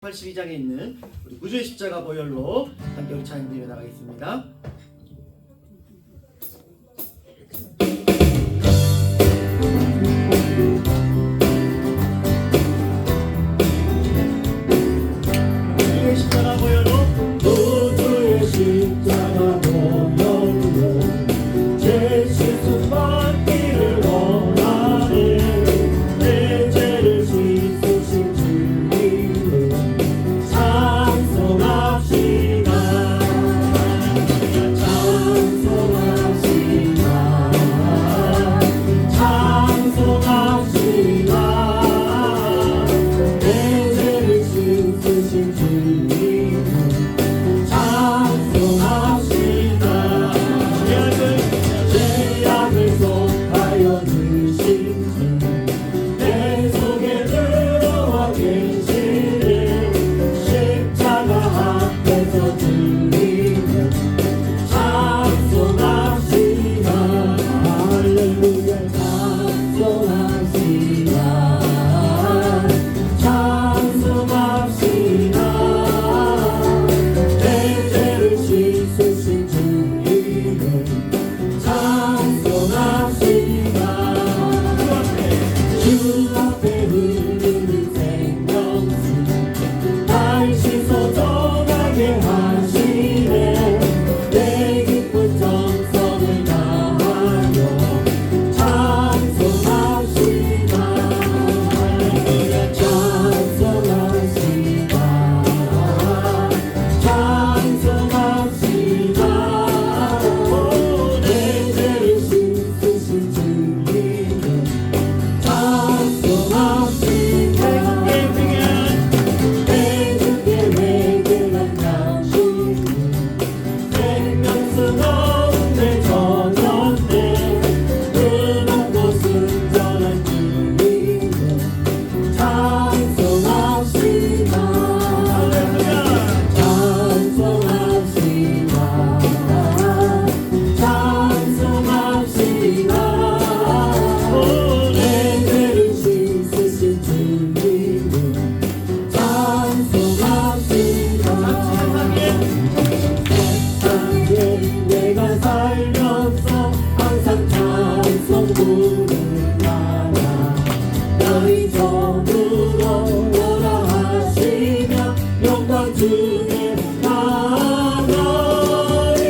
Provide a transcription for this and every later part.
82장에 있는 우리 구주의 십자가 보혈로 함께 우리 찬양드리며 나가겠습니다. 구주의 십자가 보혈로 구주의 십자가 보혈로 제 실수 받기를 원하네. 내 죄를 씻으신 주님을 찬송합시다. 찬송합시다. 내 죄를 씻으신 주님을 찬송합시다. 죄악을 속하여 주신 주 내 속에 들어와 계시네. 십자가 앞에서 주님을 찬송합시다. 할렐루야. 찬송합시다. 찬송합시다. 내 죄를 씻으신 주님을 찬송합시다. 주 앞에 흐르는 생명수 날 씻어 정하게 하시네. 내 기쁜 정성을 다하여 찬송합시다. 찬송합시다. 찬송합시다. 내 죄를 씻으신 주님을 찬송합시다. 내게 회개한 당신은 생명수 가운데 젖었네. 그런 곳은 전한 주님을 찬송합시다. 찬송합시다. 찬송합시다. 내 죄를 씻으신 주님을 찬송합시다. 세상에 내가 살면서 항상 찬송 부르나라. 너희 저으로 오라 하시며 영광 주에 나가리.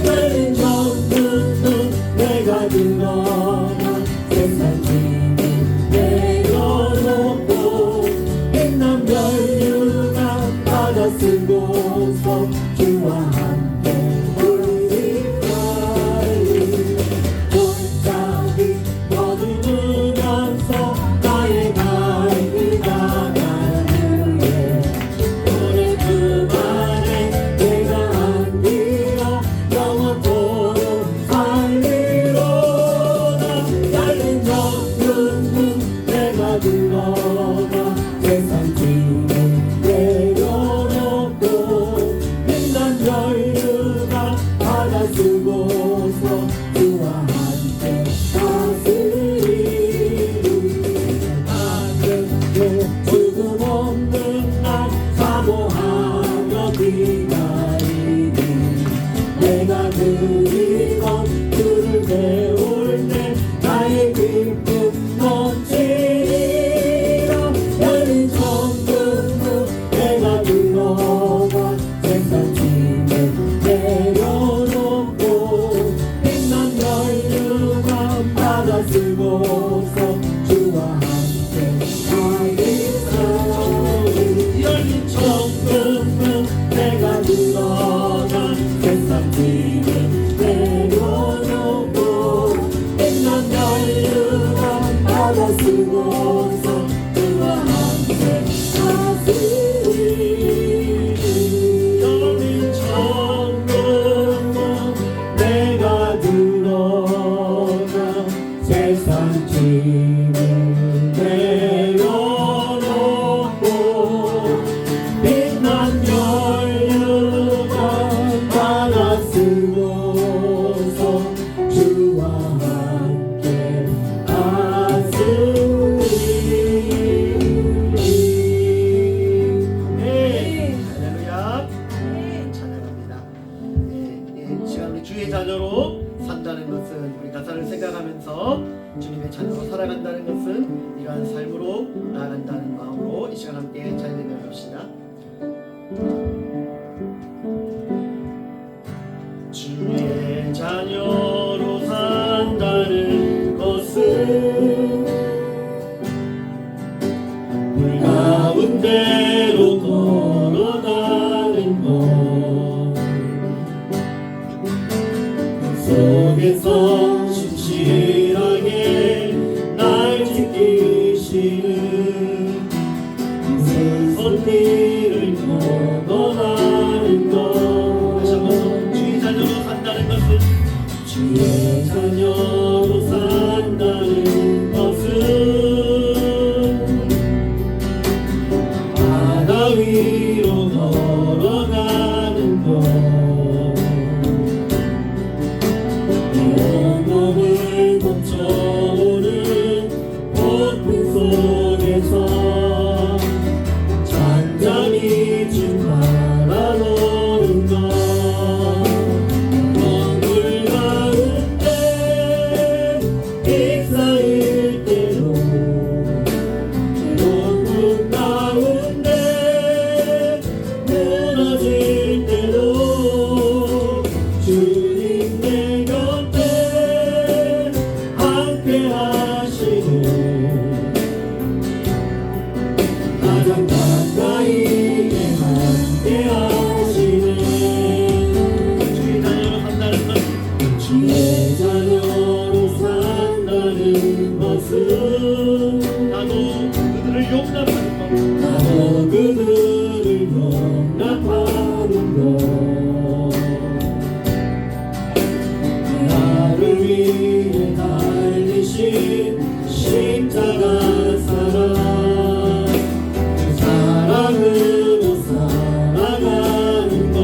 열린 정든 내가 들어가 세상 짐을 내려놓고 빛난 별유가 바다 쓰고서 주와 함께 우리까지 골짜기 거두면서 나의 발길 나갈 후에 오늘 그 말에 내가 안기어 영원토록 살리로다. 열린 정든 내가 들어가 세상 짐을 내려놓고 빛난 별유가 바다 쓰고서 주와 함께 다스리리. 하늘에 죽음 없는 날 사모하며 기다리니 내가 그리던 주를 배울 때 나의 기쁨 넘치리라. 열린 천국 내가 들어가 세상 짐을 내려놓고 빛난 별유가 바다 쓰고서 주와 함께 가리사리. 열린 천국 내가 자녀로 산다는 것은, 우리 가사를 생각하면서 주님의 자녀로 살아간다는 것은 이러한 삶으로 나아간다는 마음으로 이 시간 함께 잘 내려갑시다. 주의 자녀로 산다는 것은 물 가운데로 걸어가는 것, 속에서 신실하게 날 지키시는 그 손길을 걸어가는 것. 다시 한번 주의 자녀로 산다는 것은, 주의 자녀로 산다는 것은 바다 위로 걸어가는 것, 온몸을 덮쳐오는 폭풍 속에서 잠잠히 주 바라보는 것, 물 가운데 휩싸일 때로, 폭풍 가운데 무너질 때도 주님 내 곁에 함께 하시네. 가장 가까이에 함께 하시네. 주의 자녀로 산다는 것, 주의 자녀로 산다는 것은 나도 그들을 용납하는 것, 나도 그들을 용납하는 것, 나를 위해 달리신 십자가 사랑, 그 사랑으로 살아가는 것.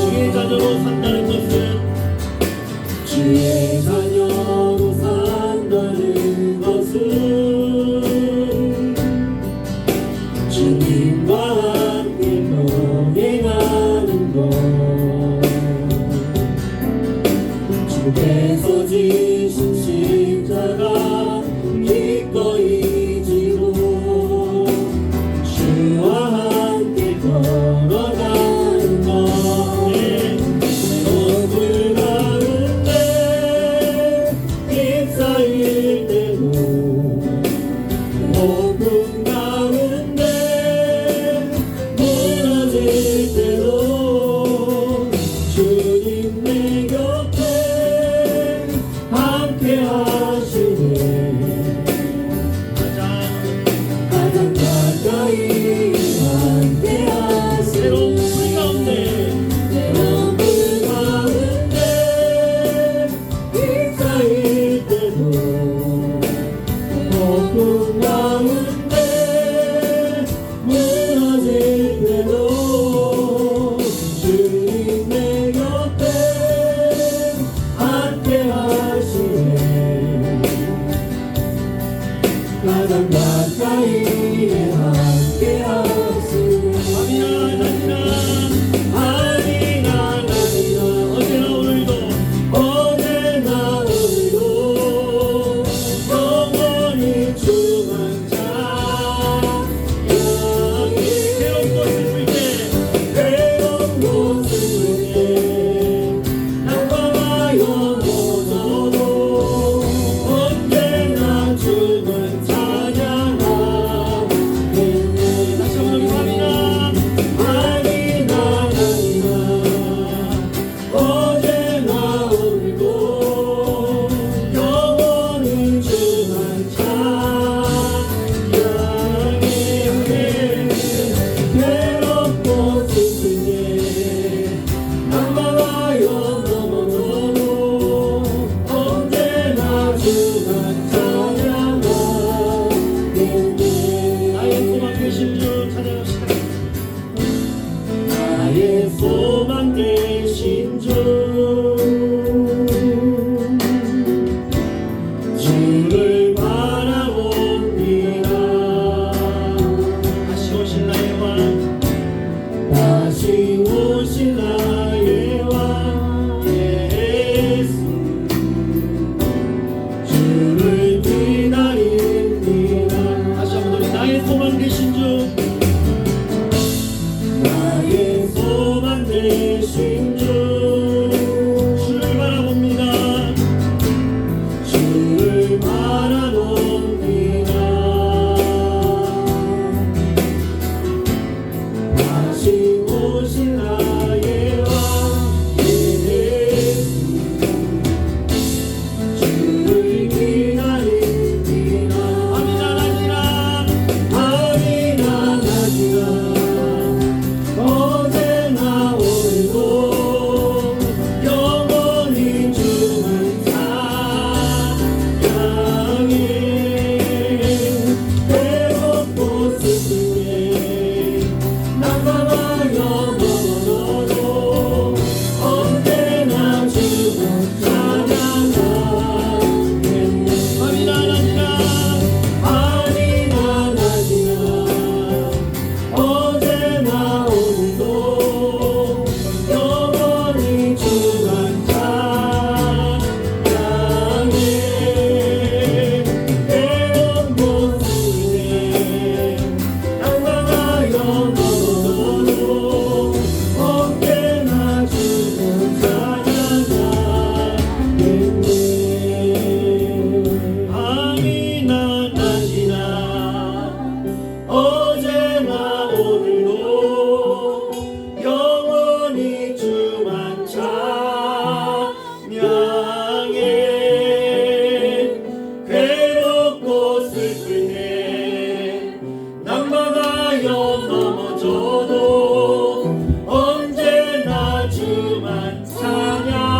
주의 자녀로 산다는 것은, 주의 자녀로 산다는 것은 주님과 함께 동행하는 것, 주께서 지신 십자가 기꺼이 지고 주와 함께 걸어가는 것. 물 가운데 휩싸일 때도, 폭풍 가운데 무너질 때도 주님 내 곁에 함께 하시네. 가장 가까이 함께 하시네. 새로운 물 가운데, 새로운 물 가운데 휩싸일 때도, 폭풍 가운데 무너질 때도 주님 내 곁에 함께 하시네. 가장 가까이에 함께 하시네. 아니나 어제나 오늘도 영원히 주만 찬양해. 외로운 곳을 위해 낙방하 영원어도 언제나 주만 찬양하네. 다시 한번 합니다. 아니나 어제나 오늘도 영원히 주만 찬양해. 괴롭고 슬프게 낙망하여 넘어져도 언제나 주만 찬양하네. 나의 소망 되신 주 찬양합시다. 나의 소망 되신 주, 주를 바라봅니다. 다시 오실 나의 왕, 다시 오실 나의 왕 예수. 다시 오실 나의 왕 예수 주를 기다립니다. 아미나 나지라 아미나 나지라 어제나 오늘도 영원히 주만 사랑해. 배고프고 슬플 때 난감하여 멀어도 언제나 주만 찬양하겠네. 아미나 나지라 아니나 나지나 어제나 오늘도 영원히 주만 찬양해. 외로운 곳에 난감하여 멀어도 언제나 주만 찬양하겠네. 아미나 나지나 어제나 오늘도 영원히 주만 찬양해. 괴롭고 슬플 때 난감하여 넘어져도 언제나 주만 찬양하겠네.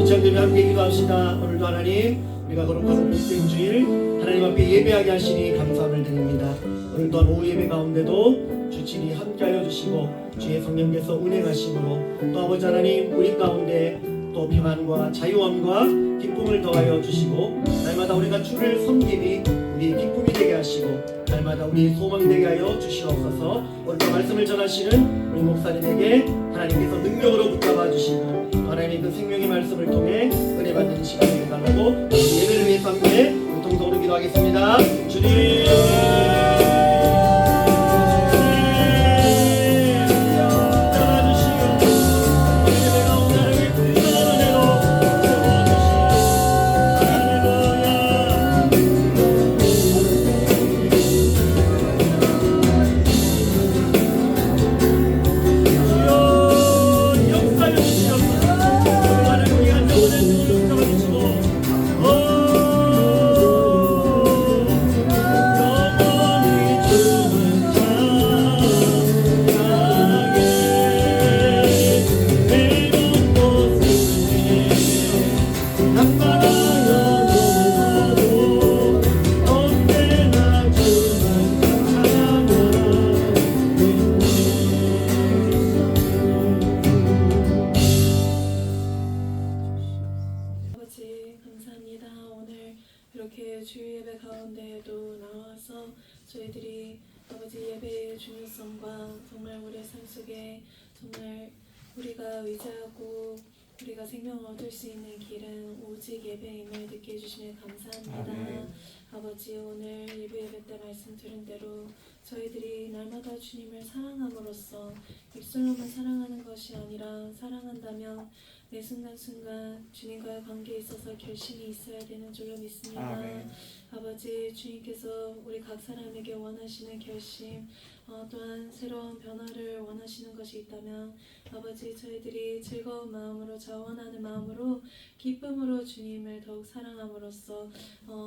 이천들과 함께 기도합시다. 오늘도 하나님 우리가 거룩하고 복된 주일 하나님 앞에 예배하게 하시니 감사함을 드립니다. 오늘 또한 오후 예배 가운데도 주친이 함께하여 주시고 주의 성령께서 운행하심으로 또 아버지 하나님 우리 가운데 또 평안과 자유함과 기쁨을 더하여 주시고 날마다 우리가 주를 섬기니 우리 기쁨이 되게 하시고 날마다 우리 소망 되게 하여 주시옵소서. 오늘 말씀을 전하시는 우리 목사님에게 하나님께서 능력으로 붙잡아 주시고 하나님의 그 생명의 말씀을 통해 은혜 받는 시간이 되게 달라고 예배를 위해서 함께 공통적으로 기도하겠습니다. 주님 아버지 감사합니다. 오늘 이렇게 주일 예배 가운데에도 나와서 저희들이 아버지 예배의 중요성과 정말 우리의 삶 속에 정말 우리가 의지하고 우리가 생명을 얻을 수 있는 길은 오직 예배임을 느끼게 해주시면 감사합니다. 아멘. 아버지 오늘 예배 때 말씀 들은 대로 저희들이 날마다 주님을 사랑함으로써 입술로만 사랑하는 것이 아니라 사랑한다면 매 순간순간 주님과의 관계에 있어서 결심이 있어야 되는 줄로 믿습니다. 아멘. 아버지 주님께서 우리 각 사람에게 원하시는 결심 또한 새로운 변화를 원하시는 것이 있다면 아버지 저희들이 즐거운 마음으로 자원하는 마음으로 기쁨으로 주님을 더욱 사랑함으로써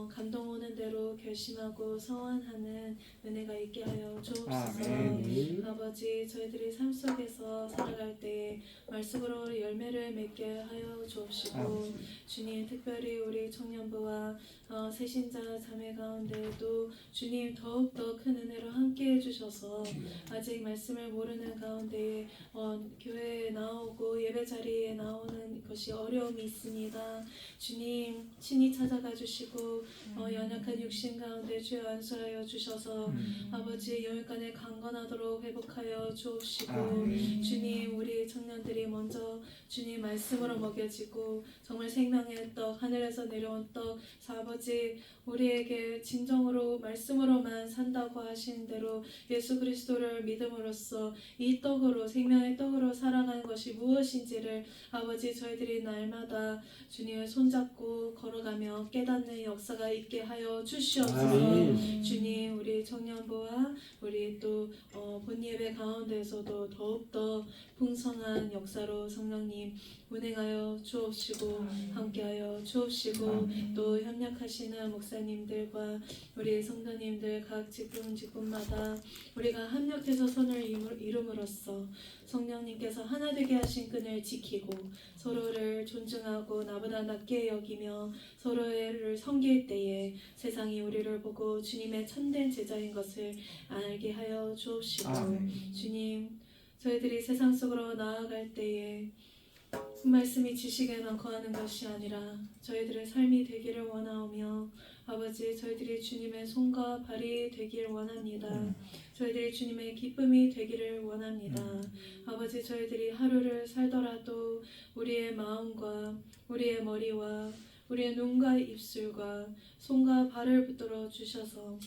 감동 오는 대로 결심하고 서원하는 은혜가 있게 하여 주옵소서. 아멘. 아버지 저희들이 삶 속에서 살아갈 때에 말씀으로 열매를 맺게 하여 주옵시고 주님 특별히 우리 청년부와 새신자 자매 가운데에도 주님 더욱더 큰 은혜로 함께 해주셔서 아직 말씀을 모르는 가운데에 교회에 나오고 예배 자리에 나오는 것이 어려움이 있습니다. 주님 친히 찾아가 주시고 연약한 육신 가운데 주여 안수하여 주셔서 아버지 영육간에 강건하도록 회복하여 주옵시고 주님 우리 청년들이 먼저 주님 말씀으로 먹여지고 정말 생명의 떡 하늘에서 내려온 떡 아버지 우리에게 진정으로 말씀으로만 산다고 하신 대로 예수 그리스도를 믿음으로써 이 떡으로 생명의 떡으로 살아가는 것이 무엇인지를 아버지 저희들이 날마다 주님을 손잡고 걸어가며 깨닫는 역사가 있게 하여 주시옵소서. 주님 우리 청년부와 역사와 우리 또 본 예배 가운데서도 더욱더 풍성한 역사로 성령님 운행하여 주옵시고 함께하여 주옵시고 또 협력하시는 목사님들과 우리 성도님들 각 직분마다 우리가 합력해서 선을 이룸으로써 성령님께서 하나 되게 하신 끈을 지키고 서로를 존중하고 나보다 낮게 여기며 서로를 섬길 때에 세상이 우리를 보고 주님의 참된 제자인 것을 알게 하여 주옵시고 주님 저희들이 세상 속으로 나아갈 때에 말씀이 지식에만 거하는 것이 아니라 저희들의 삶이 되기를 원하오며 아버지 저희들이 주님의 손과 발이 되길 원합니다. 저희들이 주님의 기쁨이 되기를 원합니다. 아버지 저희들이 하루를 살더라도 우리의 마음과 우리의 머리와 우리의 눈과 입술과 손과 발을 붙들어 주셔서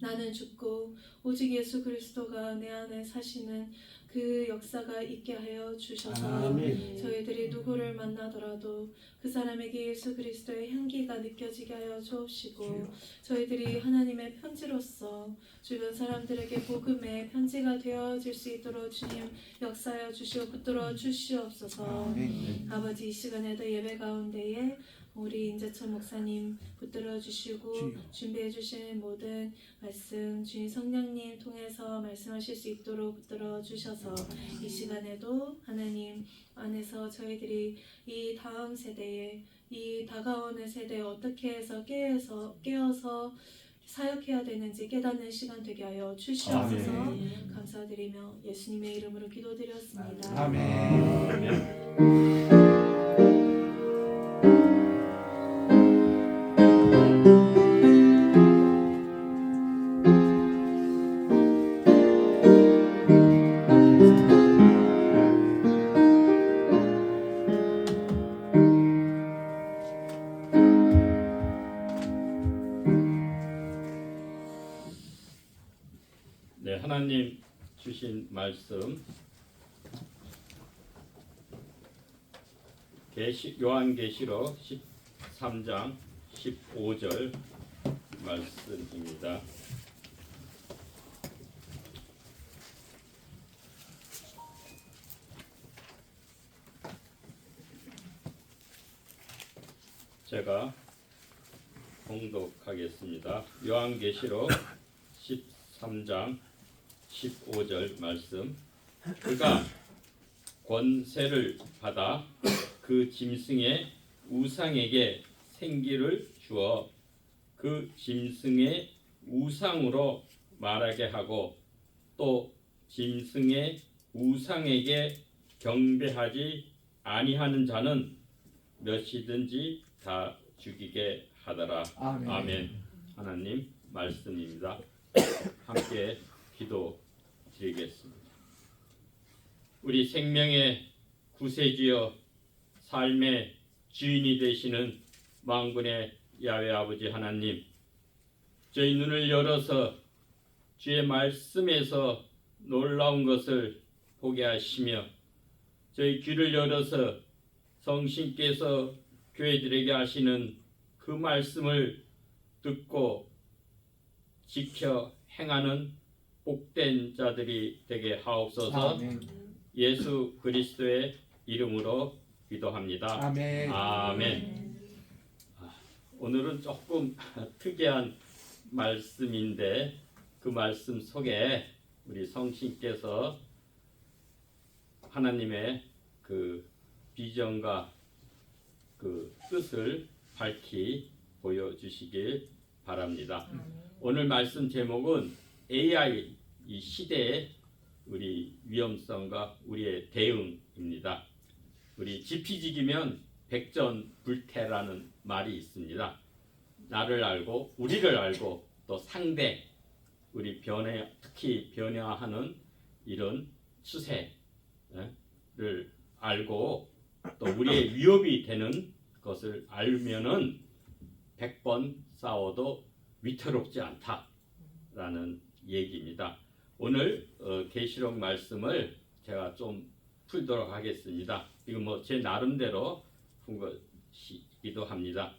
나는 죽고 오직 예수 그리스도가 내 안에 사시는 그 역사가 있게 하여 주셔서 저희들이 누구를 만나더라도 그 사람에게 예수 그리스도의 향기가 느껴지게 하여 주옵시고 저희들이 하나님의 편지로서 주변 사람들에게 복음의 편지가 되어질 수 있도록 주님 역사하여 주시고 붙들어 주시옵소서. 아버지 이 시간에도 예배 가운데에 우리 임재천 목사님 붙들어 주시고 준비해 주신 모든 말씀 주님 성령님 통해서 말씀하실 수 있도록 붙들어 주셔서 이 시간에도 하나님 안에서 저희들이 이 다음 세대에 이 다가오는 세대에 어떻게 해서 깨어서 사역해야 되는지 깨닫는 시간 되게 하여 주시옵소서. 감사드리며 예수님의 이름으로 기도드렸습니다. 네, 하나님 주신 말씀 요한계시록 13장 15절 말씀입니다. 제가 봉독하겠습니다. 요한계시록 13장 15절 말씀. 그가 권세를 받아 그 짐승의 우상에게 생기를 주어 그 짐승의 우상으로 말하게 하고 또 짐승의 우상에게 경배하지 아니하는 자는 몇이든지 다 죽이게 하더라. 아멘. 하나님 말씀입니다. 함께 기도드리겠습니다. 우리 생명의 구세주여 삶의 주인이 되시는 만군의 야훼 아버지 하나님, 저희 눈을 열어서 주의 말씀에서 놀라운 것을 보게 하시며 저희 귀를 열어서 성신께서 교회들에게 하시는 그 말씀을 듣고 지켜 행하는 복된 자들이 되게 하옵소서. 예수 그리스도의 이름으로 기도합니다. 아멘. 오늘은 조금 특이한 말씀인데 그 말씀 속에 우리 성신께서 하나님의 그 비전과 그 뜻을 밝히 보여주시길 바랍니다. 오늘 말씀 제목은 AI 이 시대의 우리 위험성과 우리의 대응입니다. 우리 지피지기면 백전불태라는 말이 있습니다. 나를 알고 우리를 알고 또 상대 우리 특히 변화하는 이런 추세를 알고 또 우리의 위협이 되는 것을 알면은 100번 싸워도 위태롭지 않다라는 얘기입니다. 오늘 계시록 말씀을 제가 좀 풀도록 하겠습니다. 이건 뭐 제 나름대로 푼 것이기도 합니다.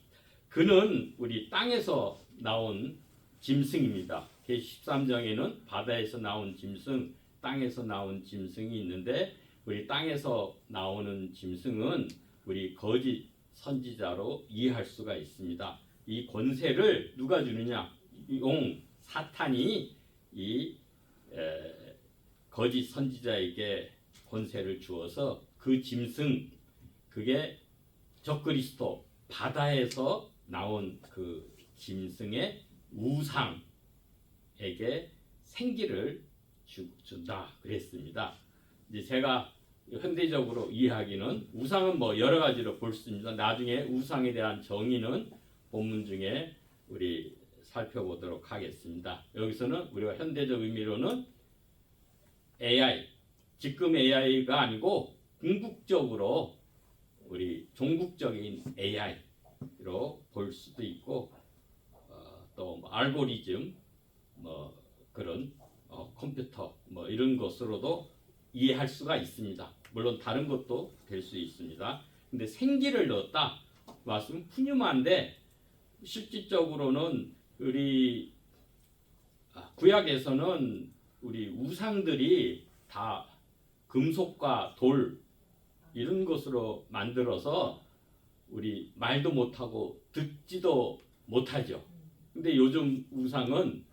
그는 우리 땅에서 나온 짐승입니다. 계시 13장에는 바다에서 나온 짐승, 땅에서 나온 짐승이 있는데 우리 땅에서 나오는 짐승은 우리 거짓 선지자로 이해할 수가 있습니다. 이 권세를 누가 주느냐? 사탄이 이 거짓 선지자에게 권세를 주어서 그 짐승, 그게 적그리스도, 바다에서 나온 그 짐승의 우상에게 생기를 준다 그랬습니다. 이제 제가 현대적으로 이해하기는 우상은 뭐 여러 가지로 볼 수 있습니다. 나중에 우상에 대한 정의는 본문 중에 우리 살펴보도록 하겠습니다. 여기서는 우리가 현대적 의미로는 AI, 지금 AI가 아니고 궁극적으로 우리 종국적인 AI로 볼 수도 있고 또 뭐 알고리즘 뭐 그런 컴퓨터 뭐 이런 것으로도 이해할 수가 있습니다. 물론 다른 것도 될 수 있습니다. 근데 생기를 넣었다 말씀 푸념한데 실질적으로는 우리 구약에서는 우리 우상들이 다 금속과 돌 이런 것으로 만들어서 우리 말도 못하고 듣지도 못하죠. 근데 요즘 우상은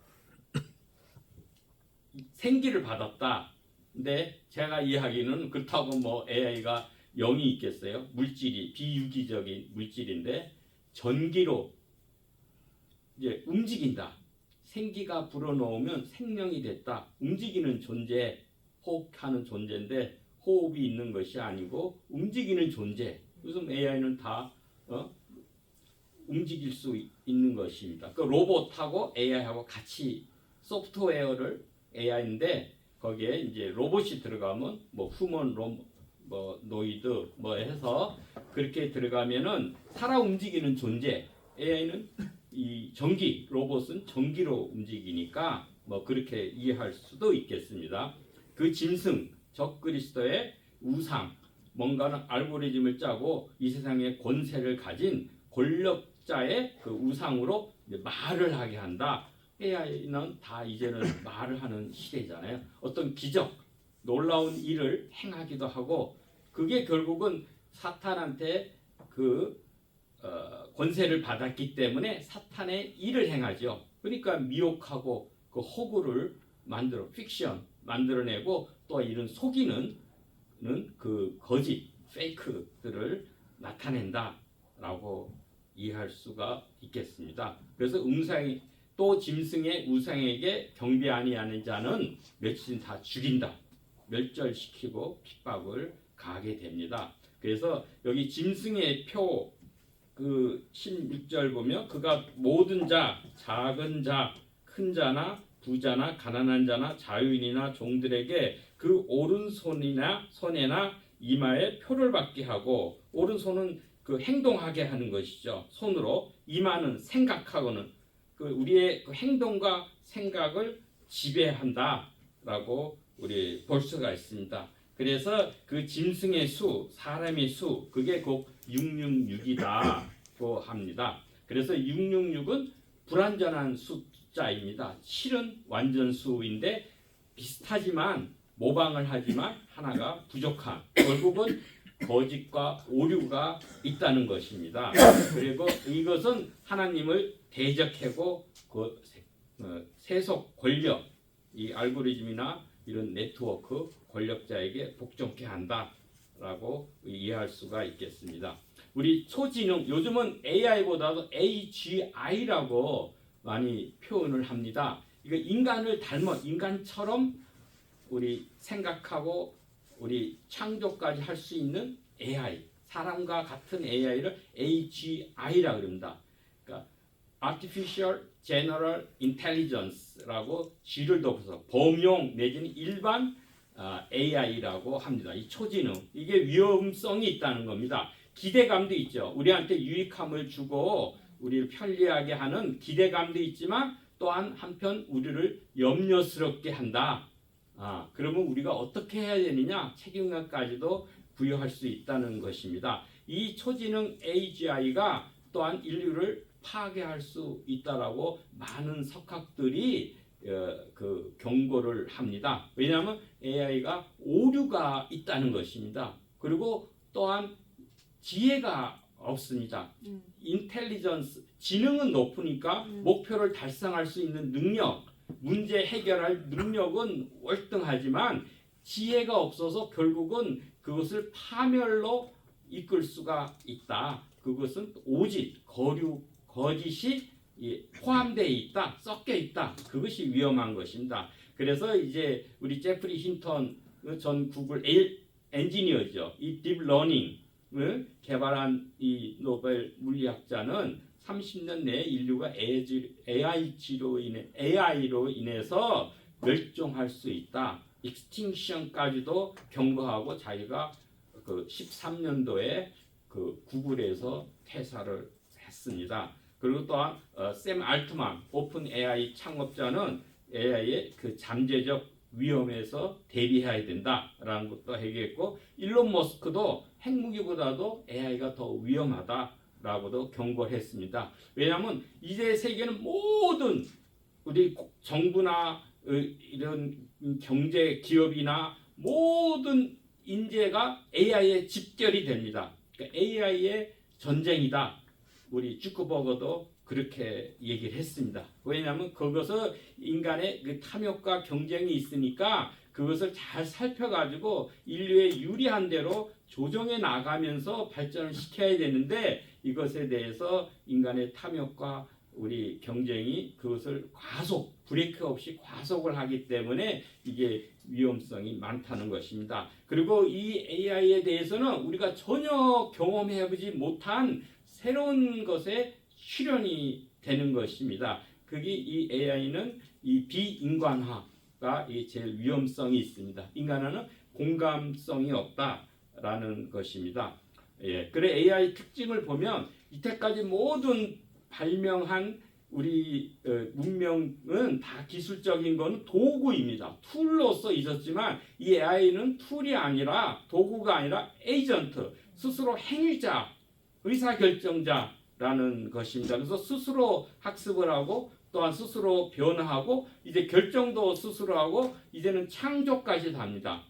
생기를 받았다. 근데 제가 이해하기는 그렇다고 뭐 AI가 영이 있겠어요? 물질이 비유기적인 물질인데 전기로 이제 움직인다. 생기가 불어넣으면 생명이 됐다. 움직이는 존재, 호흡하는 존재인데 호흡이 있는 것이 아니고 움직이는 존재. 요즘 AI는 다 움직일 수 있는 것입니다. 그 로봇하고 AI하고 같이 소프트웨어를 AI인데 거기에 이제 로봇이 들어가면 뭐 휴먼 뭐 노이드 뭐 해서 그렇게 들어가면은 살아 움직이는 존재. AI는 이 전기, 로봇은 전기로 움직이니까 뭐 그렇게 이해할 수도 있겠습니다. 그 짐승, 적그리스도의 우상, 뭔가는 알고리즘을 짜고 이 세상에 권세를 가진 권력자의 그 우상으로 말을 하게 한다. AI는 다 이제는 말을 하는 시대잖아요. 어떤 기적, 놀라운 일을 행하기도 하고 그게 결국은 사탄한테 그 권세를 받았기 때문에 사탄의 일을 행하죠. 그러니까 미혹하고 그 허구를 픽션 만들어내고 또 이런 속이는 그 거짓, 페이크들을 나타낸다라고 이해할 수가 있겠습니다. 그래서 또 짐승의 우상에게 경배 아니하는 자는 며칠 다 죽인다. 멸절시키고 핍박을 가하게 됩니다. 그래서 여기 짐승의 표 그 16절 보면 그가 모든 자, 작은 자, 큰 자나 부자나 가난한 자나 자유인이나 종들에게 그 오른손에나 이마에 표를 받게 하고 오른손은 그 행동하게 하는 것이죠. 손으로 이마는 생각하고는 그 우리의 그 행동과 생각을 지배한다라고 우리 볼 수가 있습니다. 그래서 그 짐승의 수, 사람의 수, 그게 곧 666이다고 합니다. 그래서 666은 불완전한 숫자입니다. 실은 완전 수인데 비슷하지만 모방을 하지만 하나가 부족한 결국은 거짓과 오류가 있다는 것입니다. 그리고 이것은 하나님을 대적하고 그 세속 권력, 이 알고리즘이나 이런 네트워크 권력자에게 복종케 한다라고 이해할 수가 있겠습니다. 우리 초지능 요즘은 AI보다도 AGI라고 많이 표현을 합니다. 이거 인간을 닮아 인간처럼 우리 생각하고 우리 창조까지 할 수 있는 AI, 사람과 같은 AI를 AGI라 그럽니다. 그러니까 Artificial General Intelligence라고 G를 덮어서 범용 내지는 일반 AI라고 합니다. 이 초지능 이게 위험성이 있다는 겁니다. 기대감도 있죠. 우리한테 유익함을 주고 우리를 편리하게 하는 기대감도 있지만 또한 한편 우리를 염려스럽게 한다. 그러면 우리가 어떻게 해야 되느냐 책임감까지도 부여할 수 있다는 것입니다. 이 초지능 AGI가 또한 인류를 파괴할 수 있다라고 많은 석학들이 그 경고를 합니다. 왜냐하면 AI가 오류가 있다는 것입니다. 그리고 또한 지혜가 없습니다. 인텔리전스, 지능은 높으니까 목표를 달성할 수 있는 능력, 문제 해결할 능력은 월등하지만 지혜가 없어서 결국은 그것을 파멸로 이끌 수가 있다. 그것은 오직 거짓이 포함되어 있다, 섞여 있다. 그것이 위험한 것입니다. 그래서 이제 우리 제프리 힌턴 전 구글 엔지니어죠. 이 딥러닝을 개발한 이 노벨 물리학자는 30년 내에 인류가 AI로 인해서 멸종할 수 있다. 익스팅션까지도 경고하고 자기가 그 13년도에 그 구글에서 퇴사를 했습니다. 그리고 또한 샘 알트만 오픈 AI 창업자는 AI의 그 잠재적 위험에서 대비해야 된다라는 것도 얘기했고, 일론 머스크도 핵무기보다도 AI가 더 위험하다라고도 경고를 했습니다. 왜냐하면 이제 세계는 모든 우리 정부나 이런 경제 기업이나 모든 인재가 AI에 집결이 됩니다. 그러니까 AI의 전쟁이다. 우리 주커버거도 그렇게 얘기를 했습니다. 왜냐하면 그것은 인간의 그 탐욕과 경쟁이 있으니까 그것을 잘 살펴가지고 인류에 유리한 대로 조정해 나가면서 발전을 시켜야 되는데, 이것에 대해서 인간의 탐욕과 우리 경쟁이 그것을 브레이크 없이 과속을 하기 때문에 이게 위험성이 많다는 것입니다. 그리고 이 AI에 대해서는 우리가 전혀 경험해보지 못한 새로운 것에 실현이 되는 것입니다. 그게 이 AI는 이 비인간화가 제일 위험성이 있습니다. 인간화는 공감성이 없다라는 것입니다. 그래 AI 특징을 보면 이때까지 모든 발명한 우리 문명은 다 기술적인 건 도구입니다. 툴로서 있었지만 이 AI는 툴이 아니라 도구가 아니라 에이전트, 스스로 행위자, 의사결정자라는 것입니다. 그래서 스스로 학습을 하고 또한 스스로 변화하고 이제 결정도 스스로 하고 이제는 창조까지 합니다.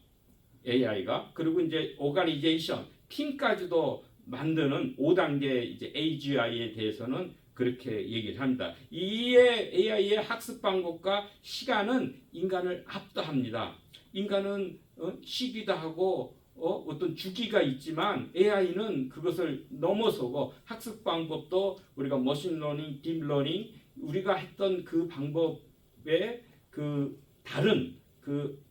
AI가. 그리고 이제 오가니제이션, 팀까지도 만드는 5단계 이제 AGI에 대해서는 그렇게 얘기를 합니다. 이에 AI의 학습 방법과 시간은 인간을 압도합니다. 인간은 쉬기도 하고 어떤 주기가 있지만 AI는 그것을 넘어서고 학습 방법도 우리가 머신러닝, 딥러닝 우리가 했던 그 방법에 그 다른 그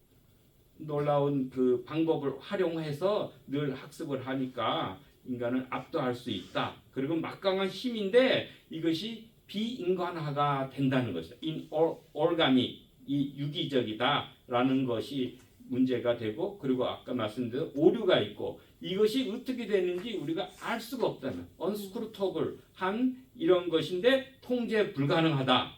놀라운 그 방법을 활용해서 늘 학습을 하니까 인간을 압도할 수 있다. 그리고 막강한 힘인데 이것이 비인간화가 된다는 것이죠. 인올가믹, 이 유기적이다라는 것이 문제가 되고, 그리고 아까 말씀드린 오류가 있고, 이것이 어떻게 되는지 우리가 알 수가 없다면 언스크루터블한 이런 것인데 통제 불가능하다.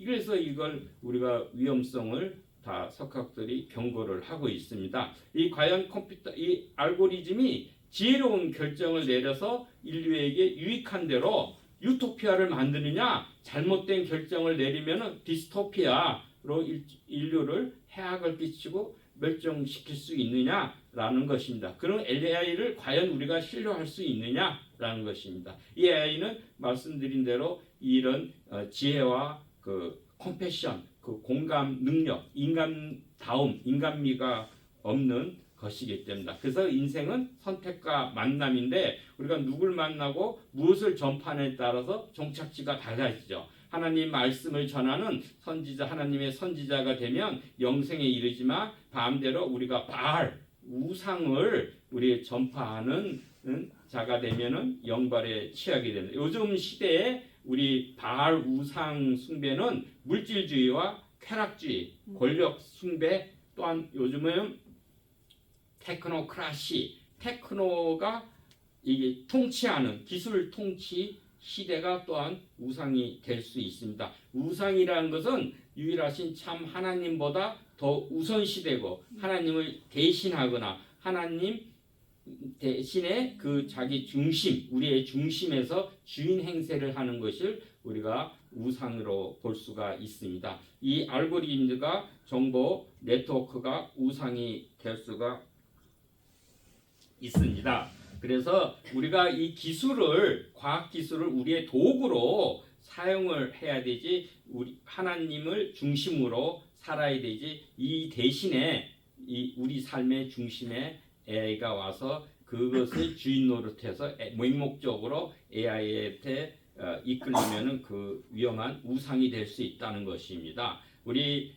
그래서 이걸 우리가 위험성을 다 석학들이 경고를 하고 있습니다. 이 과연 컴퓨터, 이 알고리즘이 지혜로운 결정을 내려서 인류에게 유익한 대로 유토피아를 만드느냐, 잘못된 결정을 내리면 디스토피아로 인류를 해악을 끼치고 멸종시킬 수 있느냐라는 것입니다. 그런 AI를 과연 우리가 신뢰할 수 있느냐라는 것입니다. 이 AI는 말씀드린 대로 이런 지혜와 그 컴패션, 그 공감 능력, 인간다움, 인간미가 없는 것이기 때문이다. 그래서 인생은 선택과 만남인데 우리가 누굴 만나고 무엇을 전파하느냐에 따라서 종착지가 달라지죠. 하나님 말씀을 전하는 선지자, 하나님의 선지자가 되면 영생에 이르지만 반대로 우리가 바알, 우상을 우리 전파하는 자가 되면은 영벌에 취하게 됩니다. 요즘 시대에 우리 바알 우상 숭배는 물질주의와 쾌락주의, 권력 숭배, 또한 요즘은 테크노크라시, 테크노가 이게 통치하는 기술 통치 시대가 또한 우상이 될 수 있습니다. 우상이라는 것은 유일하신 참 하나님보다 더 우선시되고 하나님을 대신하거나 하나님 대신에 그 자기 중심, 우리의 중심에서 주인 행세를 하는 것을 우리가 우상으로 볼 수가 있습니다. 이 알고리즘과 정보 네트워크가 우상이 될 수가 있습니다. 그래서 우리가 이 기술을 과학 기술을 우리의 도구로 사용을 해야 되지 우리 하나님을 중심으로 살아야 되지 이 대신에 이 우리 삶의 중심에 AI가 와서 그것을 주인 노릇해서 맹목적으로 AI한테 이끌리면은 그 위험한 우상이 될 수 있다는 것입니다. 우리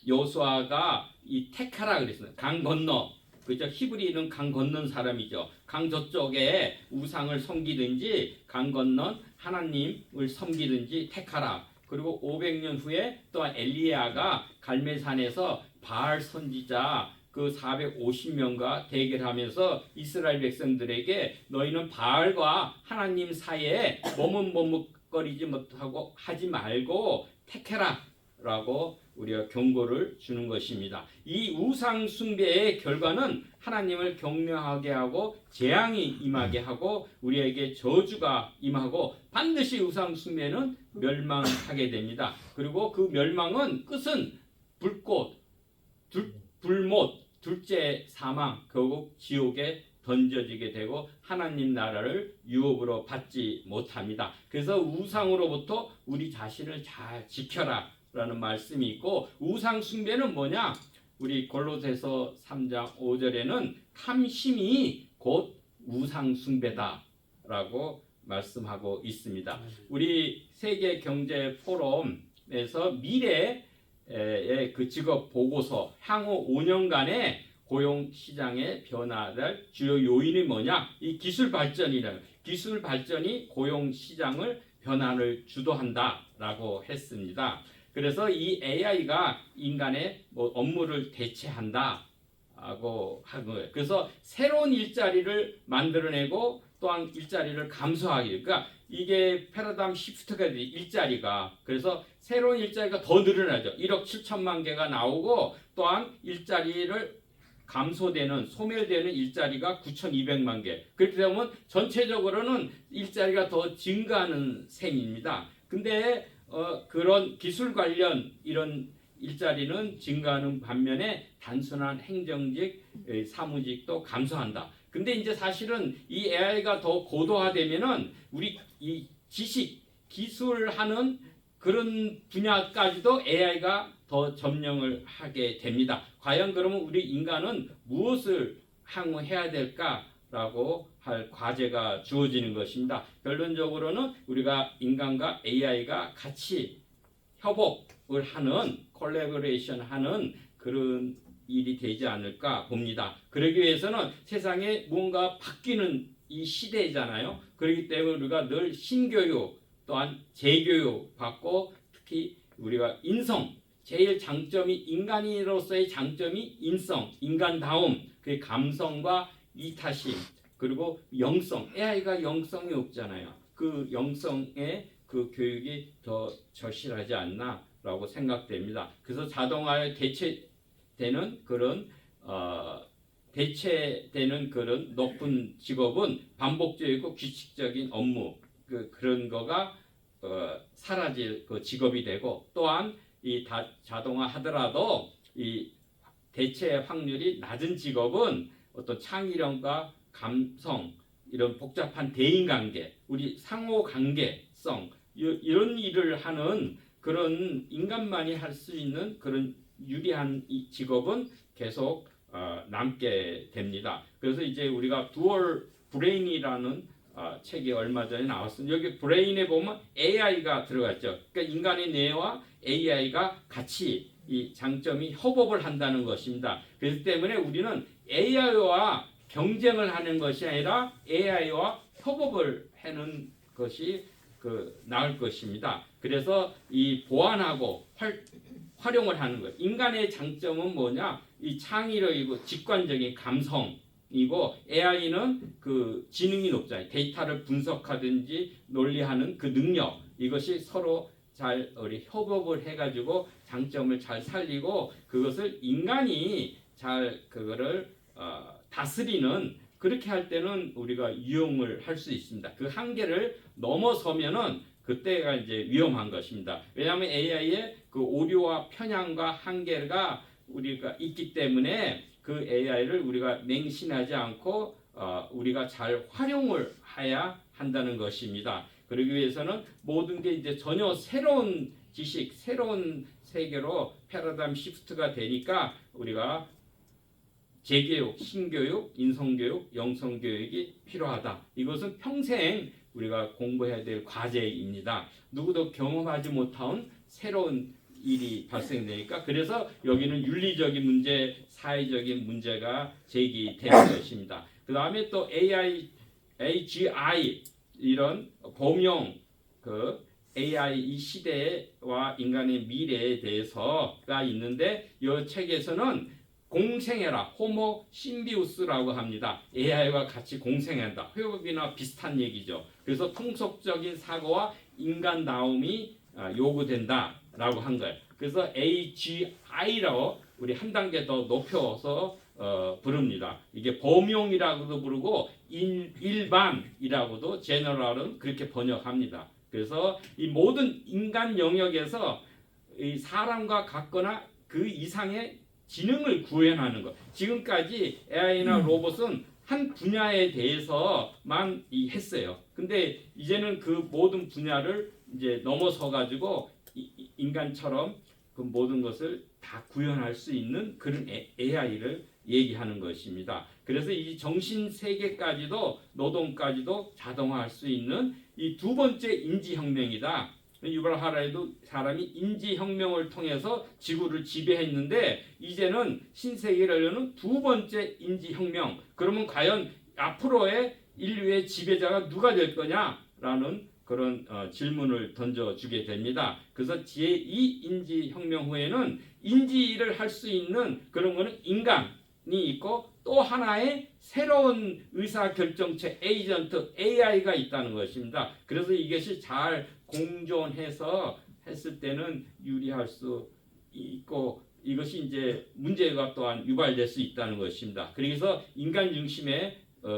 여호수아가 이 테카라 그랬습니다. 강 건너 그죠? 히브리는 강 건넌 사람이죠. 강 저쪽에 우상을 섬기든지 강 건넌 하나님을 섬기든지 택하라. 그리고 500년 후에 또한 엘리야가 갈멜산에서 바알 선지자 그 450명과 대결하면서 이스라엘 백성들에게 너희는 바알과 하나님 사이에 머뭇머뭇거리지 못하고 하지 말고 택해라라고 우리가 경고를 주는 것입니다. 이 우상 숭배의 결과는 하나님을 경멸하게 하고 재앙이 임하게 하고 우리에게 저주가 임하고 반드시 우상 숭배는 멸망하게 됩니다. 그리고 그 멸망은 끝은 불꽃, 불못, 둘째 사망, 결국 지옥에 던져지게 되고 하나님 나라를 유업으로 받지 못합니다. 그래서 우상으로부터 우리 자신을 잘 지켜라 라는 말씀이 있고 우상 숭배는 뭐냐? 우리 골로새서 3장 5절에는 탐심이 곧 우상 숭배다라고 말씀하고 있습니다. 우리 세계 경제 포럼에서 미래의 그 직업 보고서 향후 5년간의 고용 시장의 변화를 주요 요인이 뭐냐? 이 기술 발전이라는 기술 발전이 고용 시장을 변화를 주도한다라고 했습니다. 그래서 이 AI가 인간의 업무를 대체한다라고 한 거예요. 그래서 새로운 일자리를 만들어내고 또한 일자리를 감소하기. 그러니까 이게 패러다임 시프트가 돼 일자리가. 그래서 새로운 일자리가 더 늘어나죠. 1억 7천만 개가 나오고 또한 일자리를 감소되는 소멸되는 일자리가 9,200만 개. 그렇게 되면 전체적으로는 일자리가 더 증가하는 셈입니다. 근데 그런 기술 관련 이런 일자리는 증가하는 반면에 단순한 행정직, 사무직도 감소한다. 근데 이제 사실은 이 AI가 더 고도화되면은 우리 이 지식, 기술하는 그런 분야까지도 AI가 더 점령을 하게 됩니다. 과연 그러면 우리 인간은 무엇을 향후해야 될까라고 할 과제가 주어지는 것입니다. 결론적으로는 우리가 인간과 AI가 같이 협업을 하는 콜래보레이션 하는 그런 일이 되지 않을까 봅니다. 그러기 위해서는 세상에 뭔가 바뀌는 이 시대잖아요. 그렇기 때문에 우리가 늘 신교육 또한 재교육 받고 특히 우리가 인성 제일 장점이 인간으로서의 장점이 인성, 인간다움, 그 감성과 이타심 그리고 영성. AI가 영성이 없잖아요. 그 영성의 그 교육이 더 절실하지 않나라고 생각됩니다. 그래서 자동화에 대체되는 그런 높은 직업은 반복적이고 규칙적인 업무 그런 거가 사라질 그 직업이 되고 또한 이 자동화 하더라도 이 대체 확률이 낮은 직업은 어떤 창의력과 감성 이런 복잡한 대인관계 우리 상호관계성 이런 일을 하는 그런 인간만이 할 수 있는 그런 유리한 이 직업은 계속 남게 됩니다. 그래서 이제 우리가 두얼 브레인이라는 책이 얼마 전에 나왔습니다. 여기 브레인에 보면 AI가 들어갔죠. 그러니까 인간의 뇌와 AI가 같이 이 장점이 협업을 한다는 것입니다. 그렇기 때문에 우리는 AI와 경쟁을 하는 것이 아니라 AI와 협업을 하는 것이 나을 것입니다. 그래서 이 보완하고 활용을 하는 것. 인간의 장점은 뭐냐? 이 창의력이고 직관적인 감성이고 AI는 그 지능이 높잖아요. 데이터를 분석하든지 논리하는 그 능력. 이것이 서로 잘 우리 협업을 해가지고 장점을 잘 살리고 그것을 인간이 잘 그거를 다스리는 그렇게 할 때는 우리가 이용을 할 수 있습니다. 그 한계를 넘어서면은 그때가 이제 위험한 것입니다. 왜냐하면 AI의 그 오류와 편향과 한계가 우리가 있기 때문에 그 AI를 우리가 맹신하지 않고 우리가 잘 활용을 해야 한다는 것입니다. 그러기 위해서는 모든 게 이제 전혀 새로운 지식, 새로운 세계로 패러다임 시프트가 되니까 우리가 재교육, 신교육, 인성교육, 영성교육이 필요하다. 이것은 평생 우리가 공부해야 될 과제입니다. 누구도 경험하지 못한 새로운 일이 발생되니까 그래서 여기는 윤리적인 문제, 사회적인 문제가 제기되는 것입니다. 그 다음에 또 AGI 이런 범용 그 AI 이 시대와 인간의 미래에 대해서가 있는데 이 책에서는 공생애라 호모 심비우스라고 합니다. AI와 같이 공생한다. 회업이나 비슷한 얘기죠. 그래서 통속적인 사고와 인간다움이 요구된다라고 한 거예요. 그래서 AGI라고 우리 한 단계 더 높여서 부릅니다. 이게 범용이라고도 부르고 일반이라고도 제너럴은 그렇게 번역합니다. 그래서 이 모든 인간 영역에서 이 사람과 같거나 그 이상의 지능을 구현하는 것. 지금까지 AI나 로봇은 한 분야에 대해서만 했어요. 근데 이제는 그 모든 분야를 이제 넘어서 가지고 인간처럼 그 모든 것을 다 구현할 수 있는 그런 AI를 얘기하는 것입니다. 그래서 이 정신 세계까지도 노동까지도 자동화할 수 있는 이 두 번째 인지혁명이다. 유발 하라리도 사람이 인지혁명을 통해서 지구를 지배했는데 이제는 신세계를 여는 두 번째 인지혁명. 그러면 과연 앞으로의 인류의 지배자가 누가 될 거냐라는 그런 질문을 던져주게 됩니다. 그래서 제2 인지혁명 후에는 인지를 할 수 있는 그런 거는 인간이 있고 또 하나의 새로운 의사결정체 에이전트 AI가 있다는 것입니다. 그래서 이것이 잘 공존해서 했을 때는 유리할 수 있고 이것이 이제 문제가 또한 유발될 수 있다는 것입니다. 그래서 인간 중심의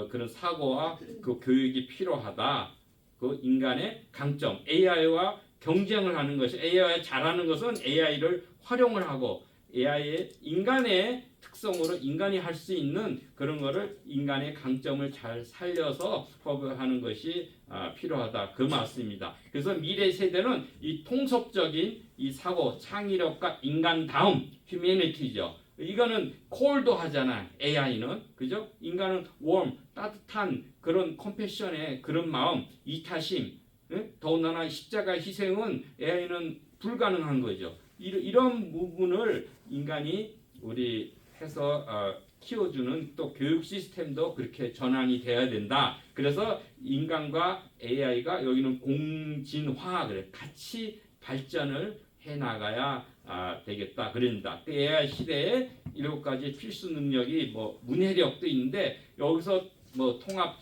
그런 사고와 그 교육이 필요하다. 그 인간의 강점, AI와 경쟁을 하는 것이 AI가 잘하는 것은 AI를 활용을 하고 AI의 인간의 특성으로 인간이 할 수 있는 그런 거를 인간의 강점을 잘 살려서 허브하는 것이 필요하다. 그 말씀입니다. 그래서 미래 세대는 이 통섭적인 이 사고, 창의력과 인간다움, 휴머니티죠. 이거는 콜도 하잖아. AI는 그죠? 인간은 warm, 따뜻한 그런 컴패션의 그런 마음, 이타심, 더군다나 십자가 희생은 AI는 불가능한 거죠. 이런 부분을 인간이 우리 해서 키워주는 또 교육 시스템도 그렇게 전환이 돼야 된다. 그래서 인간과 AI가 여기는 공진화 그래 같이 발전을 해 나가야 되겠다 그런다. 그 AI 시대에 7가지 필수 능력이 뭐 문해력도 있는데 여기서 뭐 통합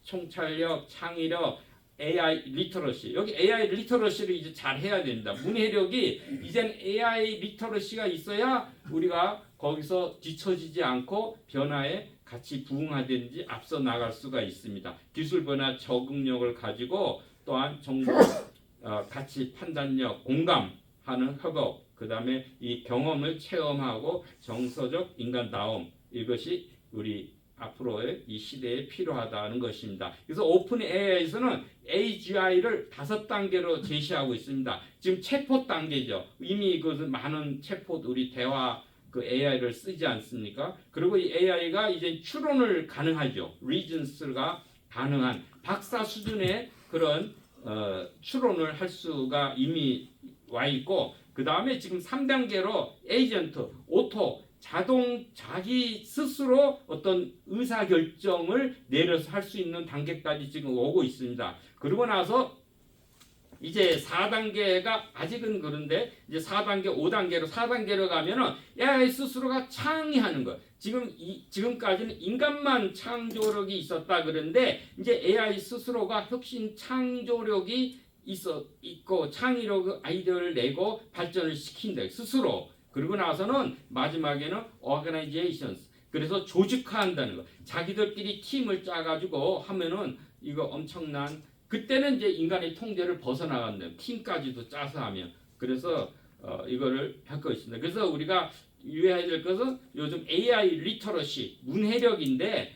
총찰력, 창의력, AI 리터러시 여기 AI 리터러시를 이제 잘 해야 된다. 문해력이 이젠 AI 리터러시가 있어야 우리가 거기서 뒤처지지 않고 변화에 같이 부응하든지 앞서 나갈 수가 있습니다. 기술 변화 적응력을 가지고 또한 정보 가치 판단력 공감하는 협업 그 다음에 이 경험을 체험하고 정서적 인간다움 이것이 우리 앞으로의 이 시대에 필요하다는 것입니다. 그래서 오픈 AI에서는 AGI를 5단계로 제시하고 있습니다. 지금 챗봇 단계죠. 이미 그 많은 챗봇 우리 대화 그 AI를 쓰지 않습니까? 그리고 이 AI가 이제 추론을 가능하죠. 리전스가 가능한 박사 수준의 그런 추론을 할 수가 이미 와 있고 그 다음에 지금 3단계로 에이전트, 오토 자동 자기 스스로 어떤 의사 결정을 내려서 할 수 있는 단계까지 지금 오고 있습니다. 그러고 나서 이제 4단계가 아직은 그런데 이제 4단계, 5단계로 4단계로 가면은 AI 스스로가 창의하는 거. 지금까지는 인간만 창조력이 있었다 그런데 이제 AI 스스로가 혁신 창조력이 있고 창의력 아이디어를 내고 발전을 시킨다. 스스로. 그리고 나서는 마지막에는 organizations 그래서 조직화한다는 거. 자기들끼리 팀을 짜가지고 하면은 이거 엄청난 그때는 이제 인간의 통제를 벗어나간다. 팀까지도 짜서 하면. 그래서 이거를 할 것입니다. 그래서 우리가 유의해야 될 것은 요즘 AI 리터러시 문해력인데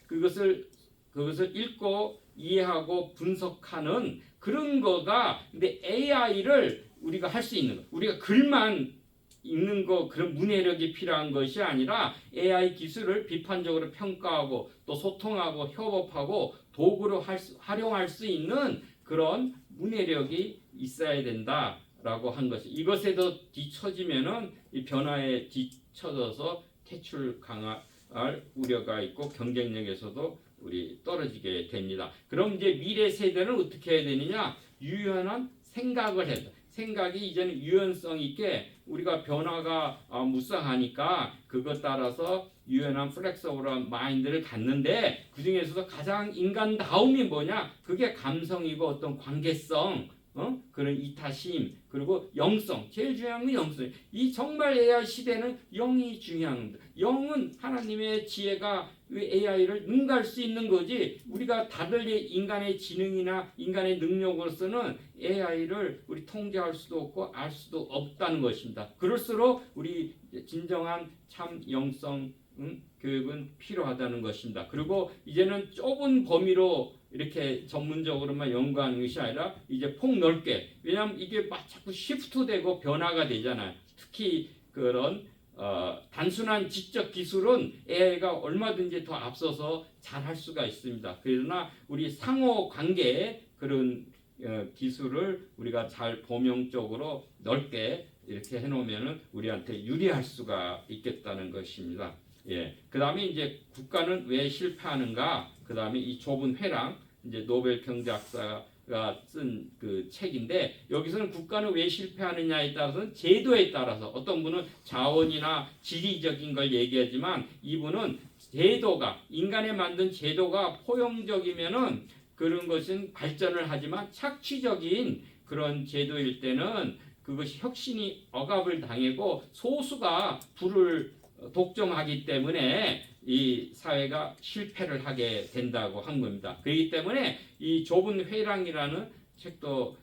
그것을 읽고 이해하고 분석하는 그런 거가 근데 AI를 우리가 할 수 있는 거. 우리가 글만 읽는 거 그런 문해력이 필요한 것이 아니라 AI 기술을 비판적으로 평가하고 또 소통하고 협업하고 도구로 활용할 수 있는 그런 문해력이 있어야 된다라고 한 것이 이것에도 뒤처지면은 이 변화에 뒤처져서 퇴출 강화할 우려가 있고 경쟁력에서도 우리 떨어지게 됩니다. 그럼 이제 미래 세대는 어떻게 해야 되느냐? 유연한 생각을 해야 돼. 생각이 이제는 유연성 있게 우리가 변화가 무쌍하니까 그것 따라서 유연한 플렉서블한 마인드를 갖는데 그 중에서도 가장 인간다움이 뭐냐? 그게 감성이고 어떤 관계성, 그런 이타심 그리고 영성 제일 중요한 건 영성. 이 정말 AI 시대는 영이 중요합니다. 영은 하나님의 지혜가 AI를 능가할 수 있는 거지 우리가 다들 인간의 지능이나 인간의 능력으로서는 AI를 우리 통제할 수도 없고 알 수도 없다는 것입니다. 그럴수록 우리 진정한 참 영성 교육은 필요하다는 것입니다. 그리고 이제는 좁은 범위로 이렇게 전문적으로만 연구하는 것이 아니라 이제 폭넓게 왜냐하면 이게 막 자꾸 시프트되고 변화가 되잖아요. 특히 그런 단순한 지적 기술은 AI가 얼마든지 더 앞서서 잘 할 수가 있습니다. 그러나 우리 상호 관계의 그런 기술을 우리가 잘 범용적으로 넓게 이렇게 해놓으면은 우리한테 유리할 수가 있겠다는 것입니다. 예. 그 다음에 이제 국가는 왜 실패하는가? 그 다음에 이 좁은 회랑 이제 노벨 경제학자가 쓴 그 책인데 여기서는 국가는 왜 실패하느냐에 따라서는 제도에 따라서 어떤 분은 자원이나 지리적인 걸 얘기하지만 이분은 제도가 인간에 만든 제도가 포용적이면은 그런 것은 발전을 하지만 착취적인 그런 제도일 때는 그것이 혁신이 억압을 당하고 소수가 불을 독점하기 때문에 이 사회가 실패를 하게 된다고 한 겁니다. 그렇기 때문에 이 좁은 회랑이라는 책도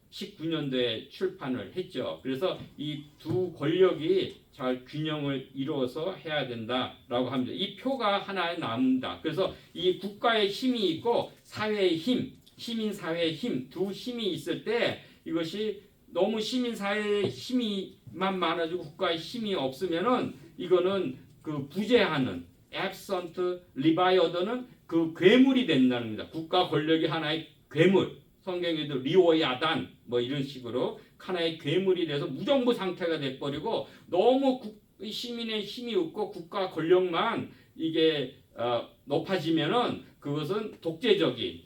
19년도에 출판을 했죠. 그래서 이 두 권력이 잘 균형을 이루어서 해야 된다라고 합니다. 이 표가 하나에 남습니다. 그래서 이 국가의 힘이 있고 사회의 힘, 시민사회의 힘, 두 힘이 있을 때 이것이 너무 시민사회의 힘이만 많아지고 국가의 힘이 없으면은 이거는 그 부재하는 absent leviathan은 그 괴물이 된다는 겁니다. 국가 권력이 하나의 괴물. 성경에도 리오야단 뭐 이런 식으로 하나의 괴물이 돼서 무정부 상태가 돼버리고 너무 시민의 힘이 없고 국가 권력만 이게 높아지면은 그것은 독재적인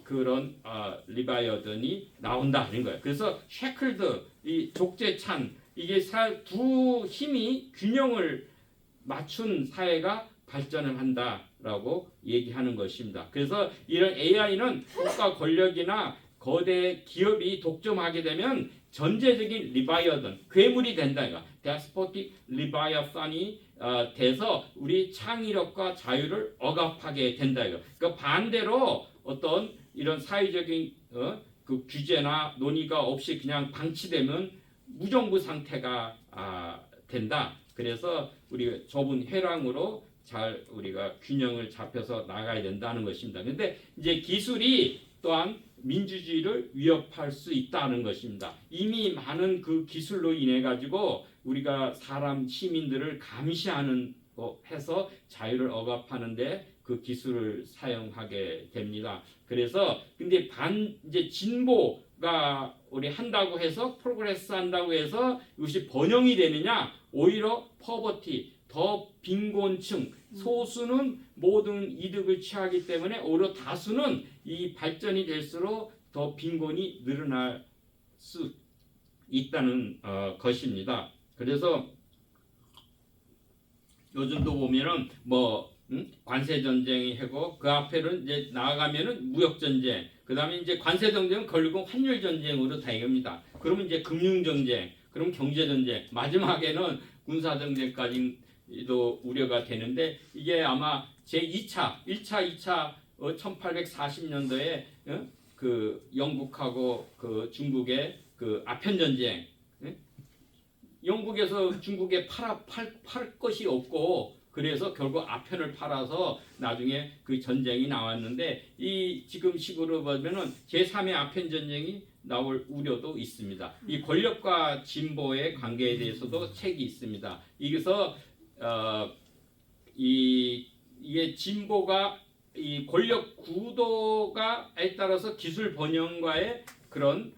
그런 리바이어던이 나온다는 거예요. 그래서 쉐클드 이 족제찬 이게 두 힘이 균형을 맞춘 사회가 발전을 한다라고 얘기하는 것입니다. 그래서 이런 AI는 국가 권력이나 거대 기업이 독점하게 되면 전제적인 리바이어던 괴물이 된다 이거. 데스포틱 리바이어산이 돼서 우리 창의력과 자유를 억압하게 된다 이거. 그러니까 반대로 어떤 이런 사회적인 그 규제나 논의가 없이 그냥 방치되면 무정부 상태가 된다. 그래서 우리 좁은 회랑으로 잘 우리가 균형을 잡혀서 나가야 된다는 것입니다. 그런데 이제 기술이 또한 민주주의를 위협할 수 있다는 것입니다. 이미 많은 그 기술로 인해 가지고 우리가 사람 시민들을 감시하는 해서 자유를 억압하는데 그 기술을 사용하게 됩니다. 그래서 근데 이제 진보가 우리 한다고 해서 프로그레스 한다고 해서 이것이 번영이 되느냐? 오히려 퍼버티 더 빈곤층 소수는 모든 이득을 취하기 때문에 오히려 다수는 이 발전이 될수록 더 빈곤이 늘어날 수 있다는 것입니다. 그래서 요즘도 보면은 관세 전쟁이 하고 그 앞에는 이제 나아가면은 무역 전쟁, 그 다음에 이제 관세 전쟁은 결국 환율 전쟁으로 다닙니다. 그러면 이제 금융 전쟁, 그럼 경제 전쟁, 마지막에는 군사 전쟁까지도 우려가 되는데 이게 아마 제 2차, 1차, 2차 1840년도에 그 영국하고 그 중국의 그 아편 전쟁, 영국에서 중국에 팔 것이 없고 그래서 결국 아편을 팔아서 나중에 그 전쟁이 나왔는데 이 지금 식으로 보면은 제3의 아편 전쟁이 나올 우려도 있습니다. 이 권력과 진보의 관계에 대해서도 책이 있습니다. 여기서 이게 진보가 이 권력 구도가에 따라서 기술 번영과의 그런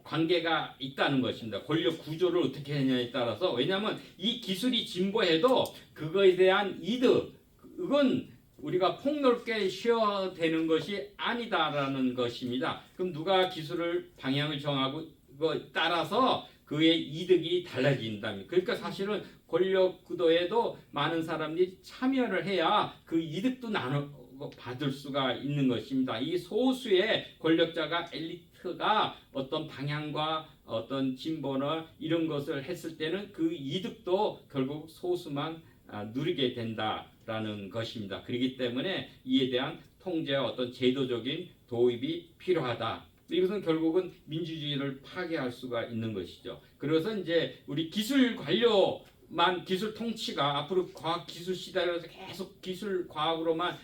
관계가 있다는 것입니다. 권력 구조를 어떻게 하냐에 따라서 왜냐하면 이 기술이 진보해도 그거에 대한 이득 그건 우리가 폭넓게 쉬어야 되는 것이 아니다라는 것입니다. 그럼 누가 기술을 방향을 정하고 그거 따라서 그의 이득이 달라진다면 그러니까 사실은 권력 구도에도 많은 사람들이 참여를 해야 그 이득도 나눠 받을 수가 있는 것입니다. 이 소수의 권력자가 엘리트가 어떤 방향과 어떤 진보나 이런 것을 했을 때는 그 이득도 결국 소수만 누리게 된다라는 것입니다. 그렇기 때문에 이에 대한 통제와 어떤 제도적인 도입이 필요하다. 이것은 결국은 민주주의를 파괴할 수가 있는 것이죠. 그래서 이제 우리 기술 관료만 기술 통치가 앞으로 과학 기술 시대라서 계속 기술 과학으로만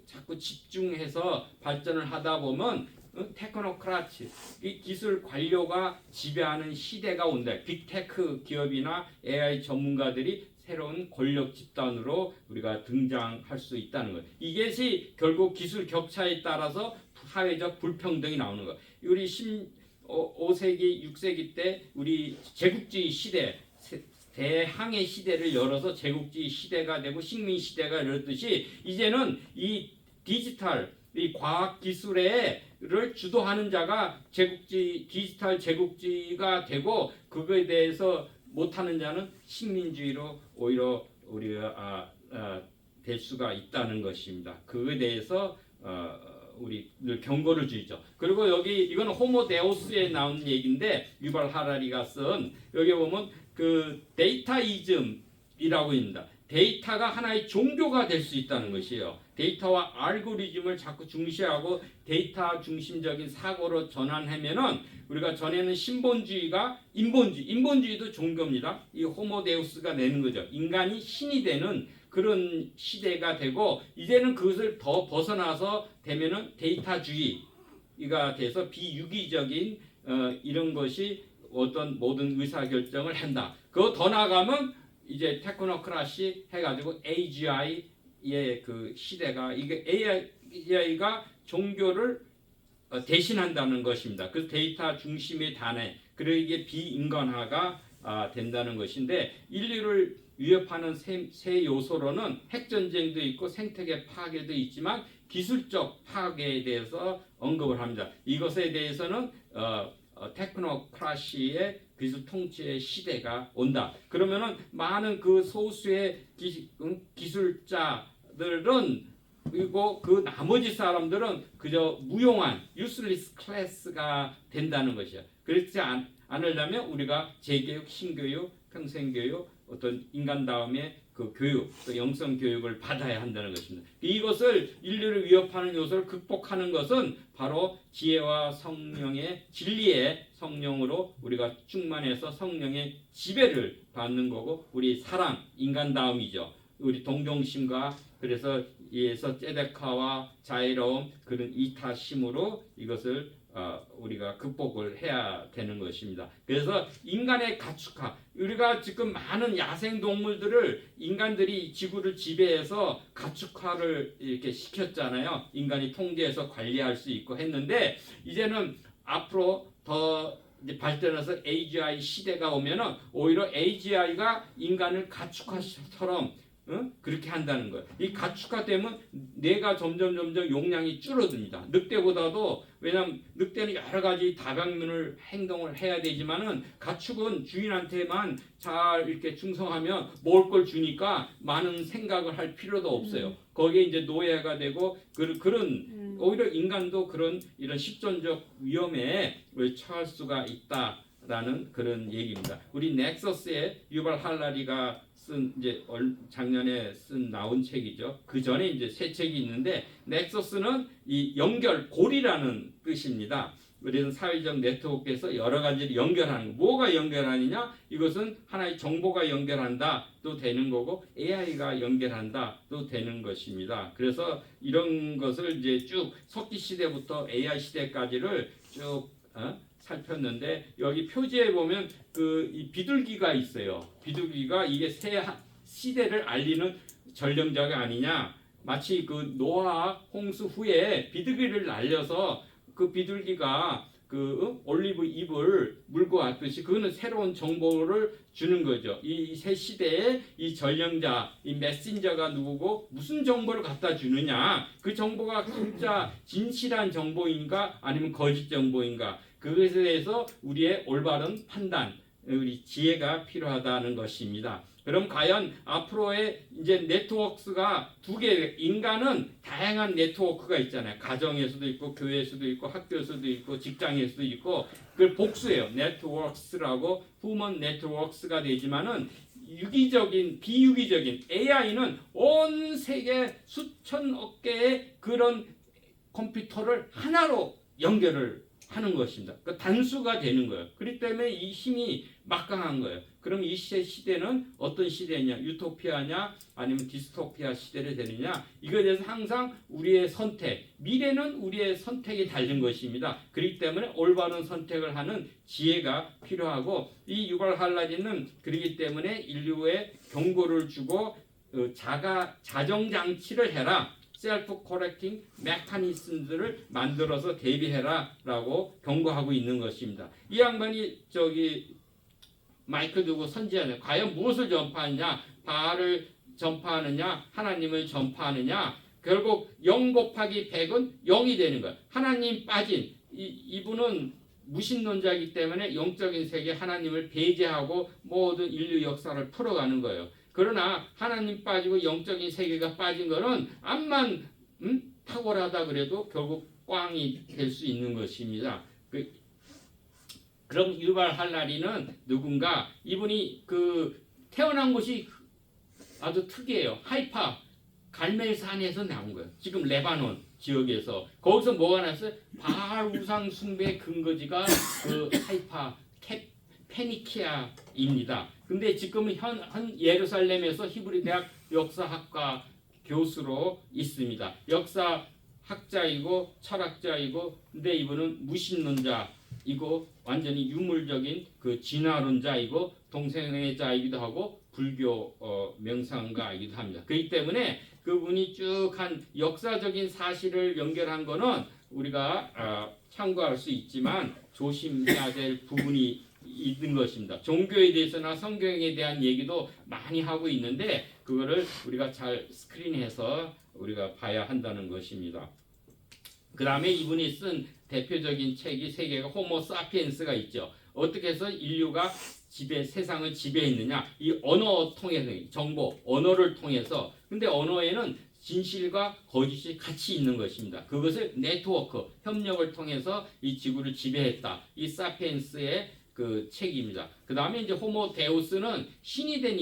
자꾸 집중해서 발전을 하다 보면 테크노크라치 이 기술 관료가 지배하는 시대가 온다. 빅테크 기업이나 AI 전문가들이 새로운 권력 집단으로 우리가 등장할 수 있다는 거예요. 이것이 결국 기술 격차에 따라서 사회적 불평등이 나오는 거예요. 우리 5세기, 6세기 때 우리 제국주의 시대 대항해 시대를 열어서 제국주의 시대가 되고 식민 시대가 열었듯이 이제는 이 디지털 이 과학 기술을 주도하는 자가 디지털 제국주의가 되고 그거에 대해서 못하는 자는 식민주의로 오히려 우리가 될 수가 있다는 것입니다. 그거에 대해서 우리 늘 경고를 주죠. 그리고 여기 이건 호모데우스에 나온 얘기인데 유발 하라리가 쓴 여기 보면 그 데이터이즘이라고 있습니다. 데이터가 하나의 종교가 될 수 있다는 것이에요. 데이터와 알고리즘을 자꾸 중시하고 데이터 중심적인 사고로 전환하면은 우리가 전에는 신본주의가 인본주의도 종교입니다. 이 호모데우스가 되는 거죠. 인간이 신이 되는 그런 시대가 되고 이제는 그것을 더 벗어나서 되면은 데이터주의가 돼서 비유기적인 이런 것이 어떤 모든 의사결정을 한다. 그거 더 나가면 이제 테크노크라시 해가지고 AGI의 그 시대가 이게 AI가 종교를 대신한다는 것입니다. 그 데이터 중심의 단에 그리고 이게 비인간화가 된다는 것인데 인류를 위협하는 세 요소로는 핵전쟁도 있고 생태계 파괴도 있지만 기술적 파괴에 대해서 언급을 합니다. 이것에 대해서는 테크노크라시의 기술 통치의 시대가 온다. 그러면은 많은 그 소수의 기술자들은 그리고 그 나머지 사람들은 그저 무용한 useless 클래스가 된다는 것이야. 그렇지 않으려면 우리가 재교육, 신교육, 평생교육, 어떤 인간다움의 그 교육, 또 영성 교육을 받아야 한다는 것입니다. 이것을 인류를 위협하는 요소를 극복하는 것은 바로 지혜와 성령의 진리의 성령으로 우리가 충만해서 성령의 지배를 받는 거고 우리 사랑, 인간다움이죠. 우리 동정심과 그래서 이에서 ጼ데카와 자애로움 그런 이타심으로 이것을 우리가 극복을 해야 되는 것입니다. 그래서 인간의 가축화 우리가 지금 많은 야생 동물들을 인간들이 지구를 지배해서 가축화를 이렇게 시켰잖아요. 인간이 통제해서 관리할 수 있고 했는데 이제는 앞으로 더 이제 발전해서 AGI 시대가 오면은 오히려 AGI가 인간을 가축화처럼 그렇게 한다는 거예요. 이 가축화되면 뇌가 점점 용량이 줄어듭니다. 늑대보다도 왜냐하면 늑대는 여러 가지 다방면을 행동을 해야 되지만은 가축은 주인한테만 잘 이렇게 충성하면 먹을 걸 주니까 많은 생각을 할 필요도 없어요. 거기에 이제 노예가 되고 그런 오히려 인간도 그런 이런 실존적 위험에 처할 수가 있다. 라는 그런 얘기입니다. 우리 넥서스의 유발 할라리가 쓴 이제 작년에 쓴 나온 책이죠. 그 전에 이제 새 책이 있는데 넥서스는 이 연결 고리라는 뜻입니다. 우리는 사회적 네트워크에서 여러 가지를 연결하는 거. 뭐가 연결하느냐? 이것은 하나의 정보가 연결한다도 되는 거고 AI가 연결한다도 되는 것입니다. 그래서 이런 것을 이제 쭉 석기 시대부터 AI 시대까지를 쭉 살폈는데 여기 표지에 보면 이 비둘기가 있어요. 비둘기가 이게 새 시대를 알리는 전령자가 아니냐. 마치 그 노아 홍수 후에 비둘기를 날려서 그 비둘기가 올리브 잎을 물고 왔듯이 그거는 새로운 정보를 주는 거죠. 이 새 시대에 이 전령자, 이 메신저가 누구고 무슨 정보를 갖다 주느냐. 그 정보가 진짜 진실한 정보인가 아니면 거짓 정보인가. 그것에 대해서 우리의 올바른 판단, 우리 지혜가 필요하다는 것입니다. 그럼 과연 앞으로의 이제 네트워크가 두 개, 인간은 다양한 네트워크가 있잖아요. 가정에서도 있고, 교회에서도 있고, 학교에서도 있고, 직장에서도 있고, 그걸 복수해요. 네트워크스라고 human 네트워크가 되지만은 유기적인, 비유기적인 AI는 온 세계 수천억 개의 그런 컴퓨터를 하나로 연결을 하는 것입니다. 그 단수가 되는 거예요. 그렇기 때문에 이 힘이 막강한 거예요. 그럼 이 시대는 어떤 시대냐? 유토피아냐? 아니면 디스토피아 시대를 되느냐? 이거에 대해서 항상 우리의 선택, 미래는 우리의 선택이 달린 것입니다. 그렇기 때문에 올바른 선택을 하는 지혜가 필요하고 이 유발 할라리는 그렇기 때문에 인류에 경고를 주고 자정 장치를 해라. 셀프 코렉팅 메커니즘들을 만들어서 대비해라라고 경고하고 있는 것입니다. 이 양반이 마이크 두고 선지하는 과연 무엇을 전파하느냐? 바알을 전파하느냐? 하나님을 전파하느냐? 결국 0 곱하기 100은 0이 되는 거예요. 하나님 빠진 이분은 무신론자이기 때문에 영적인 세계 하나님을 배제하고 모든 인류 역사를 풀어가는 거예요. 그러나 하나님 빠지고 영적인 세계가 빠진 거는 암만 탁월하다 그래도 결국 꽝이 될 수 있는 것입니다. 그럼 유발 할라리는 누군가? 이분이 태어난 곳이 아주 특이해요. 하이파 갈멜산에서 나온 거예요. 지금 레바논 지역에서 거기서 뭐가 났어요? 바알 우상 숭배 근거지가 하이파 페니키아입니다. 근데 지금은 현 예루살렘에서 히브리 대학 역사학과 교수로 있습니다. 역사학자이고 철학자이고 근데 이분은 무신론자이고 완전히 유물적인 진화론자이고 동성애자이기도 하고 불교 명상가이기도 합니다. 그렇기 때문에 그분이 쭉 한 역사적인 사실을 연결한 거는 우리가 참고할 수 있지만 조심해야 될 부분이 있는 것입니다. 종교에 대해서나 성경에 대한 얘기도 많이 하고 있는데 그거를 우리가 잘 스크린해서 우리가 봐야 한다는 것입니다. 그 다음에 이분이 쓴 대표적인 책이 세 개가 호모 사피엔스가 있죠. 어떻게 해서 인류가 세상을 지배했느냐? 이 언어 통해서 정보, 언어를 통해서. 근데 언어에는 진실과 거짓이 같이 있는 것입니다. 그것을 네트워크, 협력을 통해서 이 지구를 지배했다. 이 사피엔스의 책입니다. 그 다음에 이제 호모 데우스는 신이 된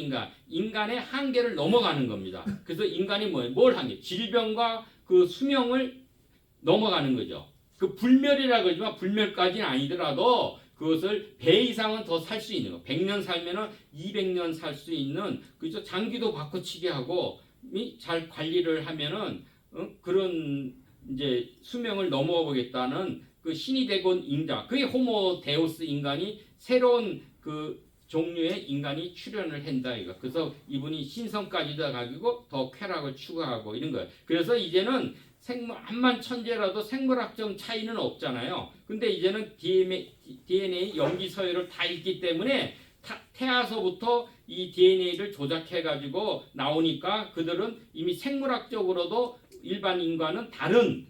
인간의 한계를 넘어가는 겁니다. 그래서 인간이 뭘 한계? 질병과 수명을 넘어가는 거죠. 불멸이라고 하지만 불멸까지는 아니더라도 그것을 배 이상은 더 살 수 있는 거. 100년 살면은 200년 살 수 있는 그죠? 장기도 바꿔치기 하고 잘 관리를 하면은 그런 이제 수명을 넘어가 보겠다는 신이 되곤 인자. 그게 호모 데우스 인간이 새로운 종류의 인간이 출현을 한다 이거. 그래서 이분이 신성까지도 가지고 더 쾌락을 추구하고 이런 거예요. 그래서 이제는 암만 천재라도 생물학적 차이는 없잖아요. 근데 이제는 DNA 염기 서열을 다 읽기 때문에 태아서부터 이 DNA를 조작해가지고 나오니까 그들은 이미 생물학적으로도 일반 인간은 다른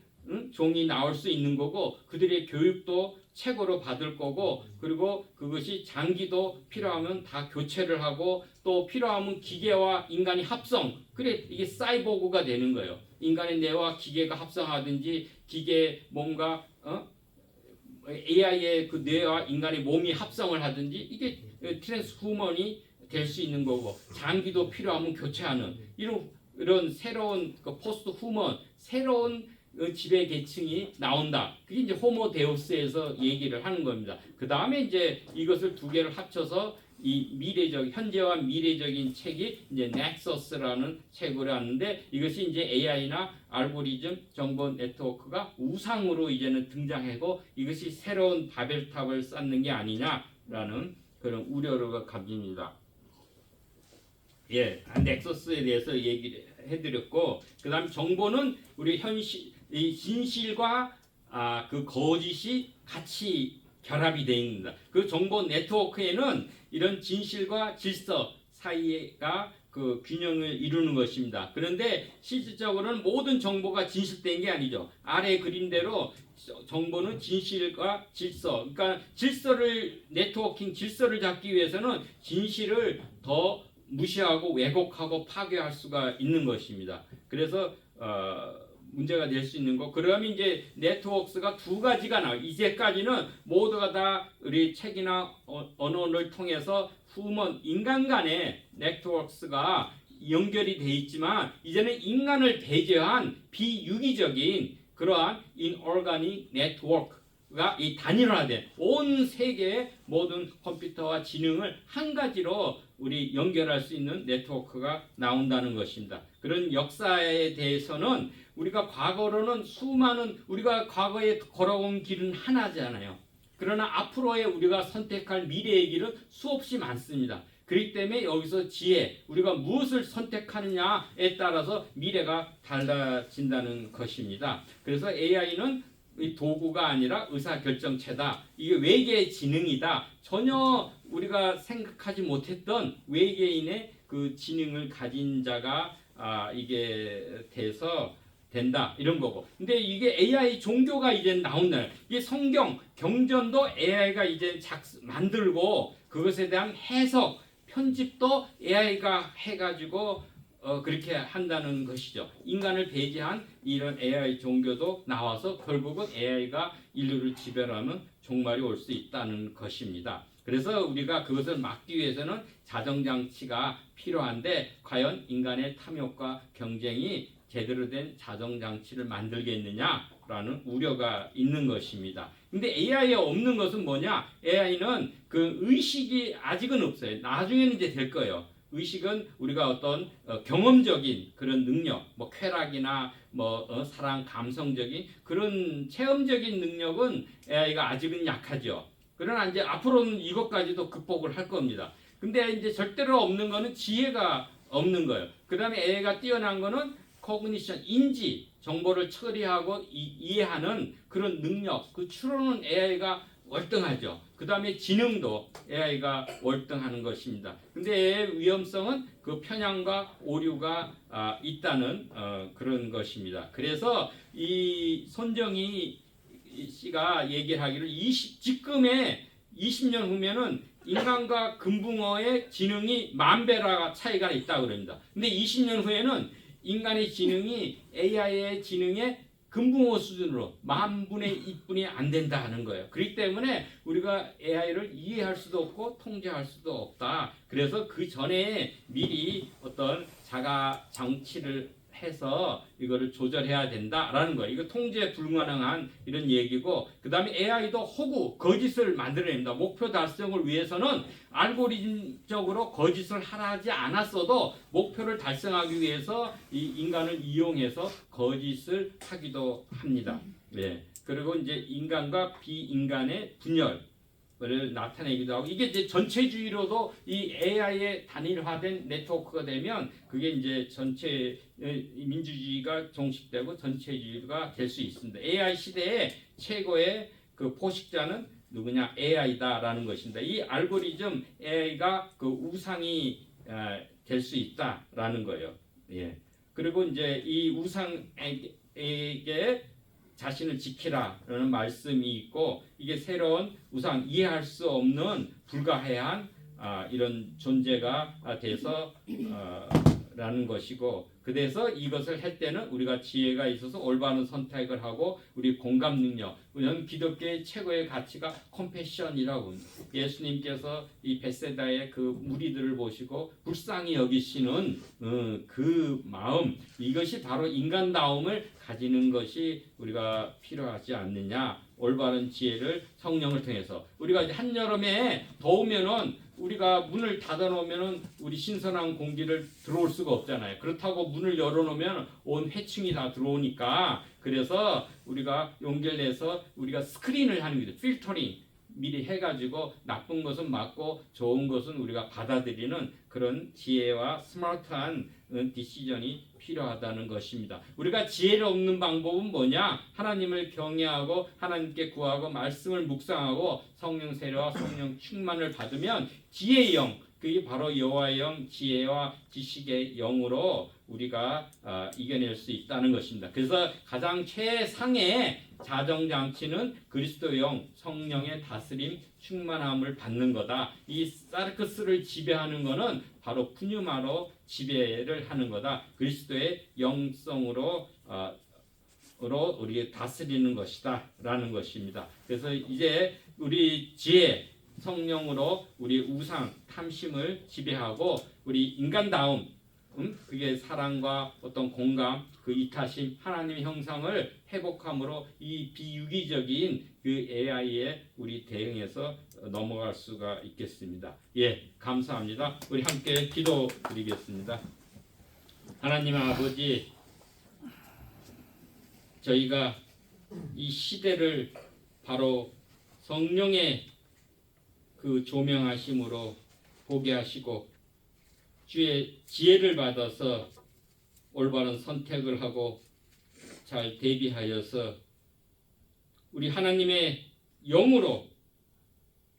종이 나올 수 있는 거고 그들의 교육도 최고로 받을 거고 그리고 그것이 장기도 필요하면 다 교체를 하고 또 필요하면 기계와 인간이 합성 그래 이게 사이보그가 되는 거예요. 인간의 뇌와 기계가 합성하든지 기계 뭔가 AI의 그 뇌와 인간의 몸이 합성을 하든지 이게 트랜스후먼이 될 수 있는 거고 장기도 필요하면 교체하는 이런 새로운 그 포스트 후먼 새로운 지배 계층이 나온다. 그게 이제 호모 데우스에서 얘기를 하는 겁니다. 그 다음에 이제 이것을 두 개를 합쳐서 이 현재와 미래적인 책이 이제 넥서스라는 책으로 왔는데 이것이 이제 AI나 알고리즘 정보 네트워크가 우상으로 이제는 등장하고 이것이 새로운 바벨탑을 쌓는 게 아니냐라는 그런 우려를 가집니다. 예, 넥서스에 대해서 얘기를 해드렸고, 그다음 정보는 우리 이 진실과 그 거짓이 같이 결합이 되어 있습니다. 그 정보 네트워크에는 이런 진실과 질서 사이가 그 균형을 이루는 것입니다. 그런데 실질적으로는 모든 정보가 진실된 게 아니죠. 아래 그림대로 정보는 진실과 질서, 그러니까 네트워킹 질서를 잡기 위해서는 진실을 더 무시하고 왜곡하고 파괴할 수가 있는 것입니다. 그래서 문제가 될 수 있는 거. 그러면 이제 네트워크가 두 가지가 나와요. 이제까지는 모두가 다 우리 책이나 언어를 통해서 인간 간의 네트워크가 연결이 돼 있지만 이제는 인간을 배제한 비유기적인 그러한 인오가닉 네트워크가 이 단일화된 온 세계의 모든 컴퓨터와 지능을 한 가지로 우리 연결할 수 있는 네트워크가 나온다는 것입니다. 그런 역사에 대해서는 우리가 과거로는 우리가 과거에 걸어온 길은 하나잖아요. 그러나 앞으로의 우리가 선택할 미래의 길은 수없이 많습니다. 그렇기 때문에 여기서 우리가 무엇을 선택하느냐에 따라서 미래가 달라진다는 것입니다. 그래서 AI는 도구가 아니라 의사결정체다. 이게 외계의 지능이다. 전혀 우리가 생각하지 못했던 외계인의 그 지능을 가진 자가 이게 돼서 된다 이런 거고. 근데 이게 AI 종교가 이제 나온다. 이게 성경, 경전도 AI가 이제 만들고 그것에 대한 해석, 편집도 AI가 해가지고 그렇게 한다는 것이죠. 인간을 배제한 이런 AI 종교도 나와서 결국은 AI가 인류를 지배하면 종말이 올 수 있다는 것입니다. 그래서 우리가 그것을 막기 위해서는 자정장치가 필요한데 과연 인간의 탐욕과 경쟁이 제대로 된 자정장치를 만들겠느냐라는 우려가 있는 것입니다. 근데 AI에 없는 것은 뭐냐? AI는 그 의식이 아직은 없어요. 나중에는 이제 될 거예요. 의식은 우리가 어떤 경험적인 그런 능력, 뭐 쾌락이나 사랑, 감성적인 그런 체험적인 능력은 AI가 아직은 약하죠. 그러나 이제 앞으로는 이것까지도 극복을 할 겁니다. 근데 이제 절대로 없는 거는 지혜가 없는 거예요. 그 다음에 AI가 뛰어난 거는 코그니션, 인지, 정보를 처리하고 이해하는 그런 능력, 그 추론은 AI가 월등하죠. 그 다음에 지능도 AI가 월등하는 것입니다. 근데 AI의 위험성은 그 편향과 오류가 있다는 그런 것입니다. 그래서 이 손정희 씨가 얘기하기를 지금의 20년 후면은 인간과 금붕어의 지능이 10,000배가 차이가 있다고 그럽니다. 근데 20년 후에는 인간의 지능이 AI의 지능의 금붕어 수준으로 10,000분의 1분이 안 된다 하는 거예요. 그렇기 때문에 우리가 AI를 이해할 수도 없고 통제할 수도 없다. 그래서 그 전에 미리 어떤 자가 장치를 해서 이거를 조절해야 된다라는 거예요. 이거 통제 불가능한 이런 얘기고, 그 다음에 AI도 거짓을 만들어냅니다. 목표 달성을 위해서는 알고리즘적으로 거짓을 하지 않았어도 목표를 달성하기 위해서 이 인간을 이용해서 거짓을 하기도 합니다. 네. 그리고 이제 인간과 비인간의 분열을 나타내기도 하고, 이게 이제 전체주의로도 이 AI의 단일화된 네트워크가 되면 그게 이제 전체 민주주의가 종식되고 전체주의가 될 수 있습니다. AI 시대의 최고의 그 포식자는 누구냐? AI다라는 것입니다. 이 알고리즘 AI가 그 우상이 될 수 있다라는 거예요. 예. 그리고 이제 이 우상에게 자신을 지키라라는 말씀이 있고, 이게 새로운 우상, 이해할 수 없는 불가해한 이런 존재가 돼서 라는 것이고, 그래서 이것을 할 때는 우리가 지혜가 있어서 올바른 선택을 하고 우리 공감 능력, 우리는 기독교의 최고의 가치가 컴패션이라고 합니다. 예수님께서 이 벳세다의 그 무리들을 보시고 불쌍히 여기시는 그 마음, 이것이 바로 인간다움을 가지는 것이 우리가 필요하지 않느냐. 올바른 지혜를 성령을 통해서 우리가 이제 한여름에 더우면은 우리가 문을 닫아놓으면은 우리 신선한 공기를 들어올 수가 없잖아요. 그렇다고 문을 열어놓으면 온 해충이 다 들어오니까, 그래서 우리가 용기를 내서 우리가 스크린을 하는 거죠. 필터링 미리 해가지고 나쁜 것은 막고 좋은 것은 우리가 받아들이는 그런 지혜와 스마트한 디시전이 필요하다는 것입니다. 우리가 지혜를 얻는 방법은 뭐냐? 하나님을 경외하고 하나님께 구하고 말씀을 묵상하고 성령 세례와 성령 충만을 받으면 지혜의 영, 그게 바로 여호와의 영, 지혜와 지식의 영으로 우리가 이겨낼 수 있다는 것입니다. 그래서 가장 최상의 자정장치는 그리스도의 영, 성령의 다스림, 충만함을 받는 거다. 이 사르크스를 지배하는 것은 바로 푸뉴마로 지배를 하는 거다. 그리스도의 영성으로 우리 다스리는 것이다 라는 것입니다. 그래서 이제 우리 지혜, 성령으로 우리 우상, 탐심을 지배하고 우리 인간다움, 그게 사랑과 어떤 공감, 그 이타심, 하나님의 형상을 회복함으로 이 비유기적인 그 AI에 우리 대응해서 넘어갈 수가 있겠습니다. 예, 감사합니다. 우리 함께 기도드리겠습니다. 하나님 아버지, 저희가 이 시대를 바로 성령의 그 조명하심으로 보게 하시고 주의 지혜를 받아서 올바른 선택을 하고 잘 대비하여서 우리 하나님의 영으로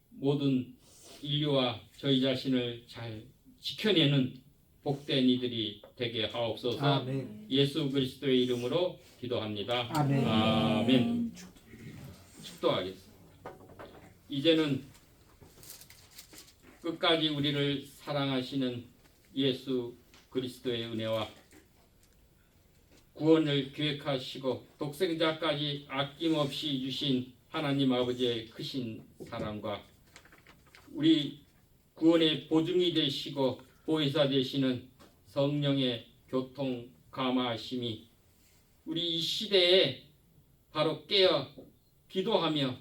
모든 인류와 저희 자신을 잘 지켜내는 복된 이들이 되게 하옵소서. 아멘. 예수 그리스도의 이름으로 기도합니다. 아멘. 아멘. 축도하겠습니다. 이제는 끝까지 우리를 사랑하시는 예수 그리스도의 은혜와 구원을 기획하시고 독생자까지 아낌없이 주신 하나님 아버지의 크신 사랑과 우리 구원의 보증이 되시고 보혜사 되시는 성령의 교통 감화하심이 우리 이 시대에 바로 깨어 기도하며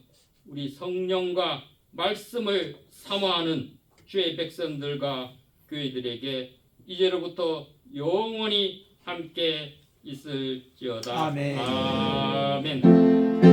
우리 성령과 말씀을 사모하는 주의 백성들과 교회들에게 이제로부터 영원히 함께 있을지어다. 아멘. 아멘.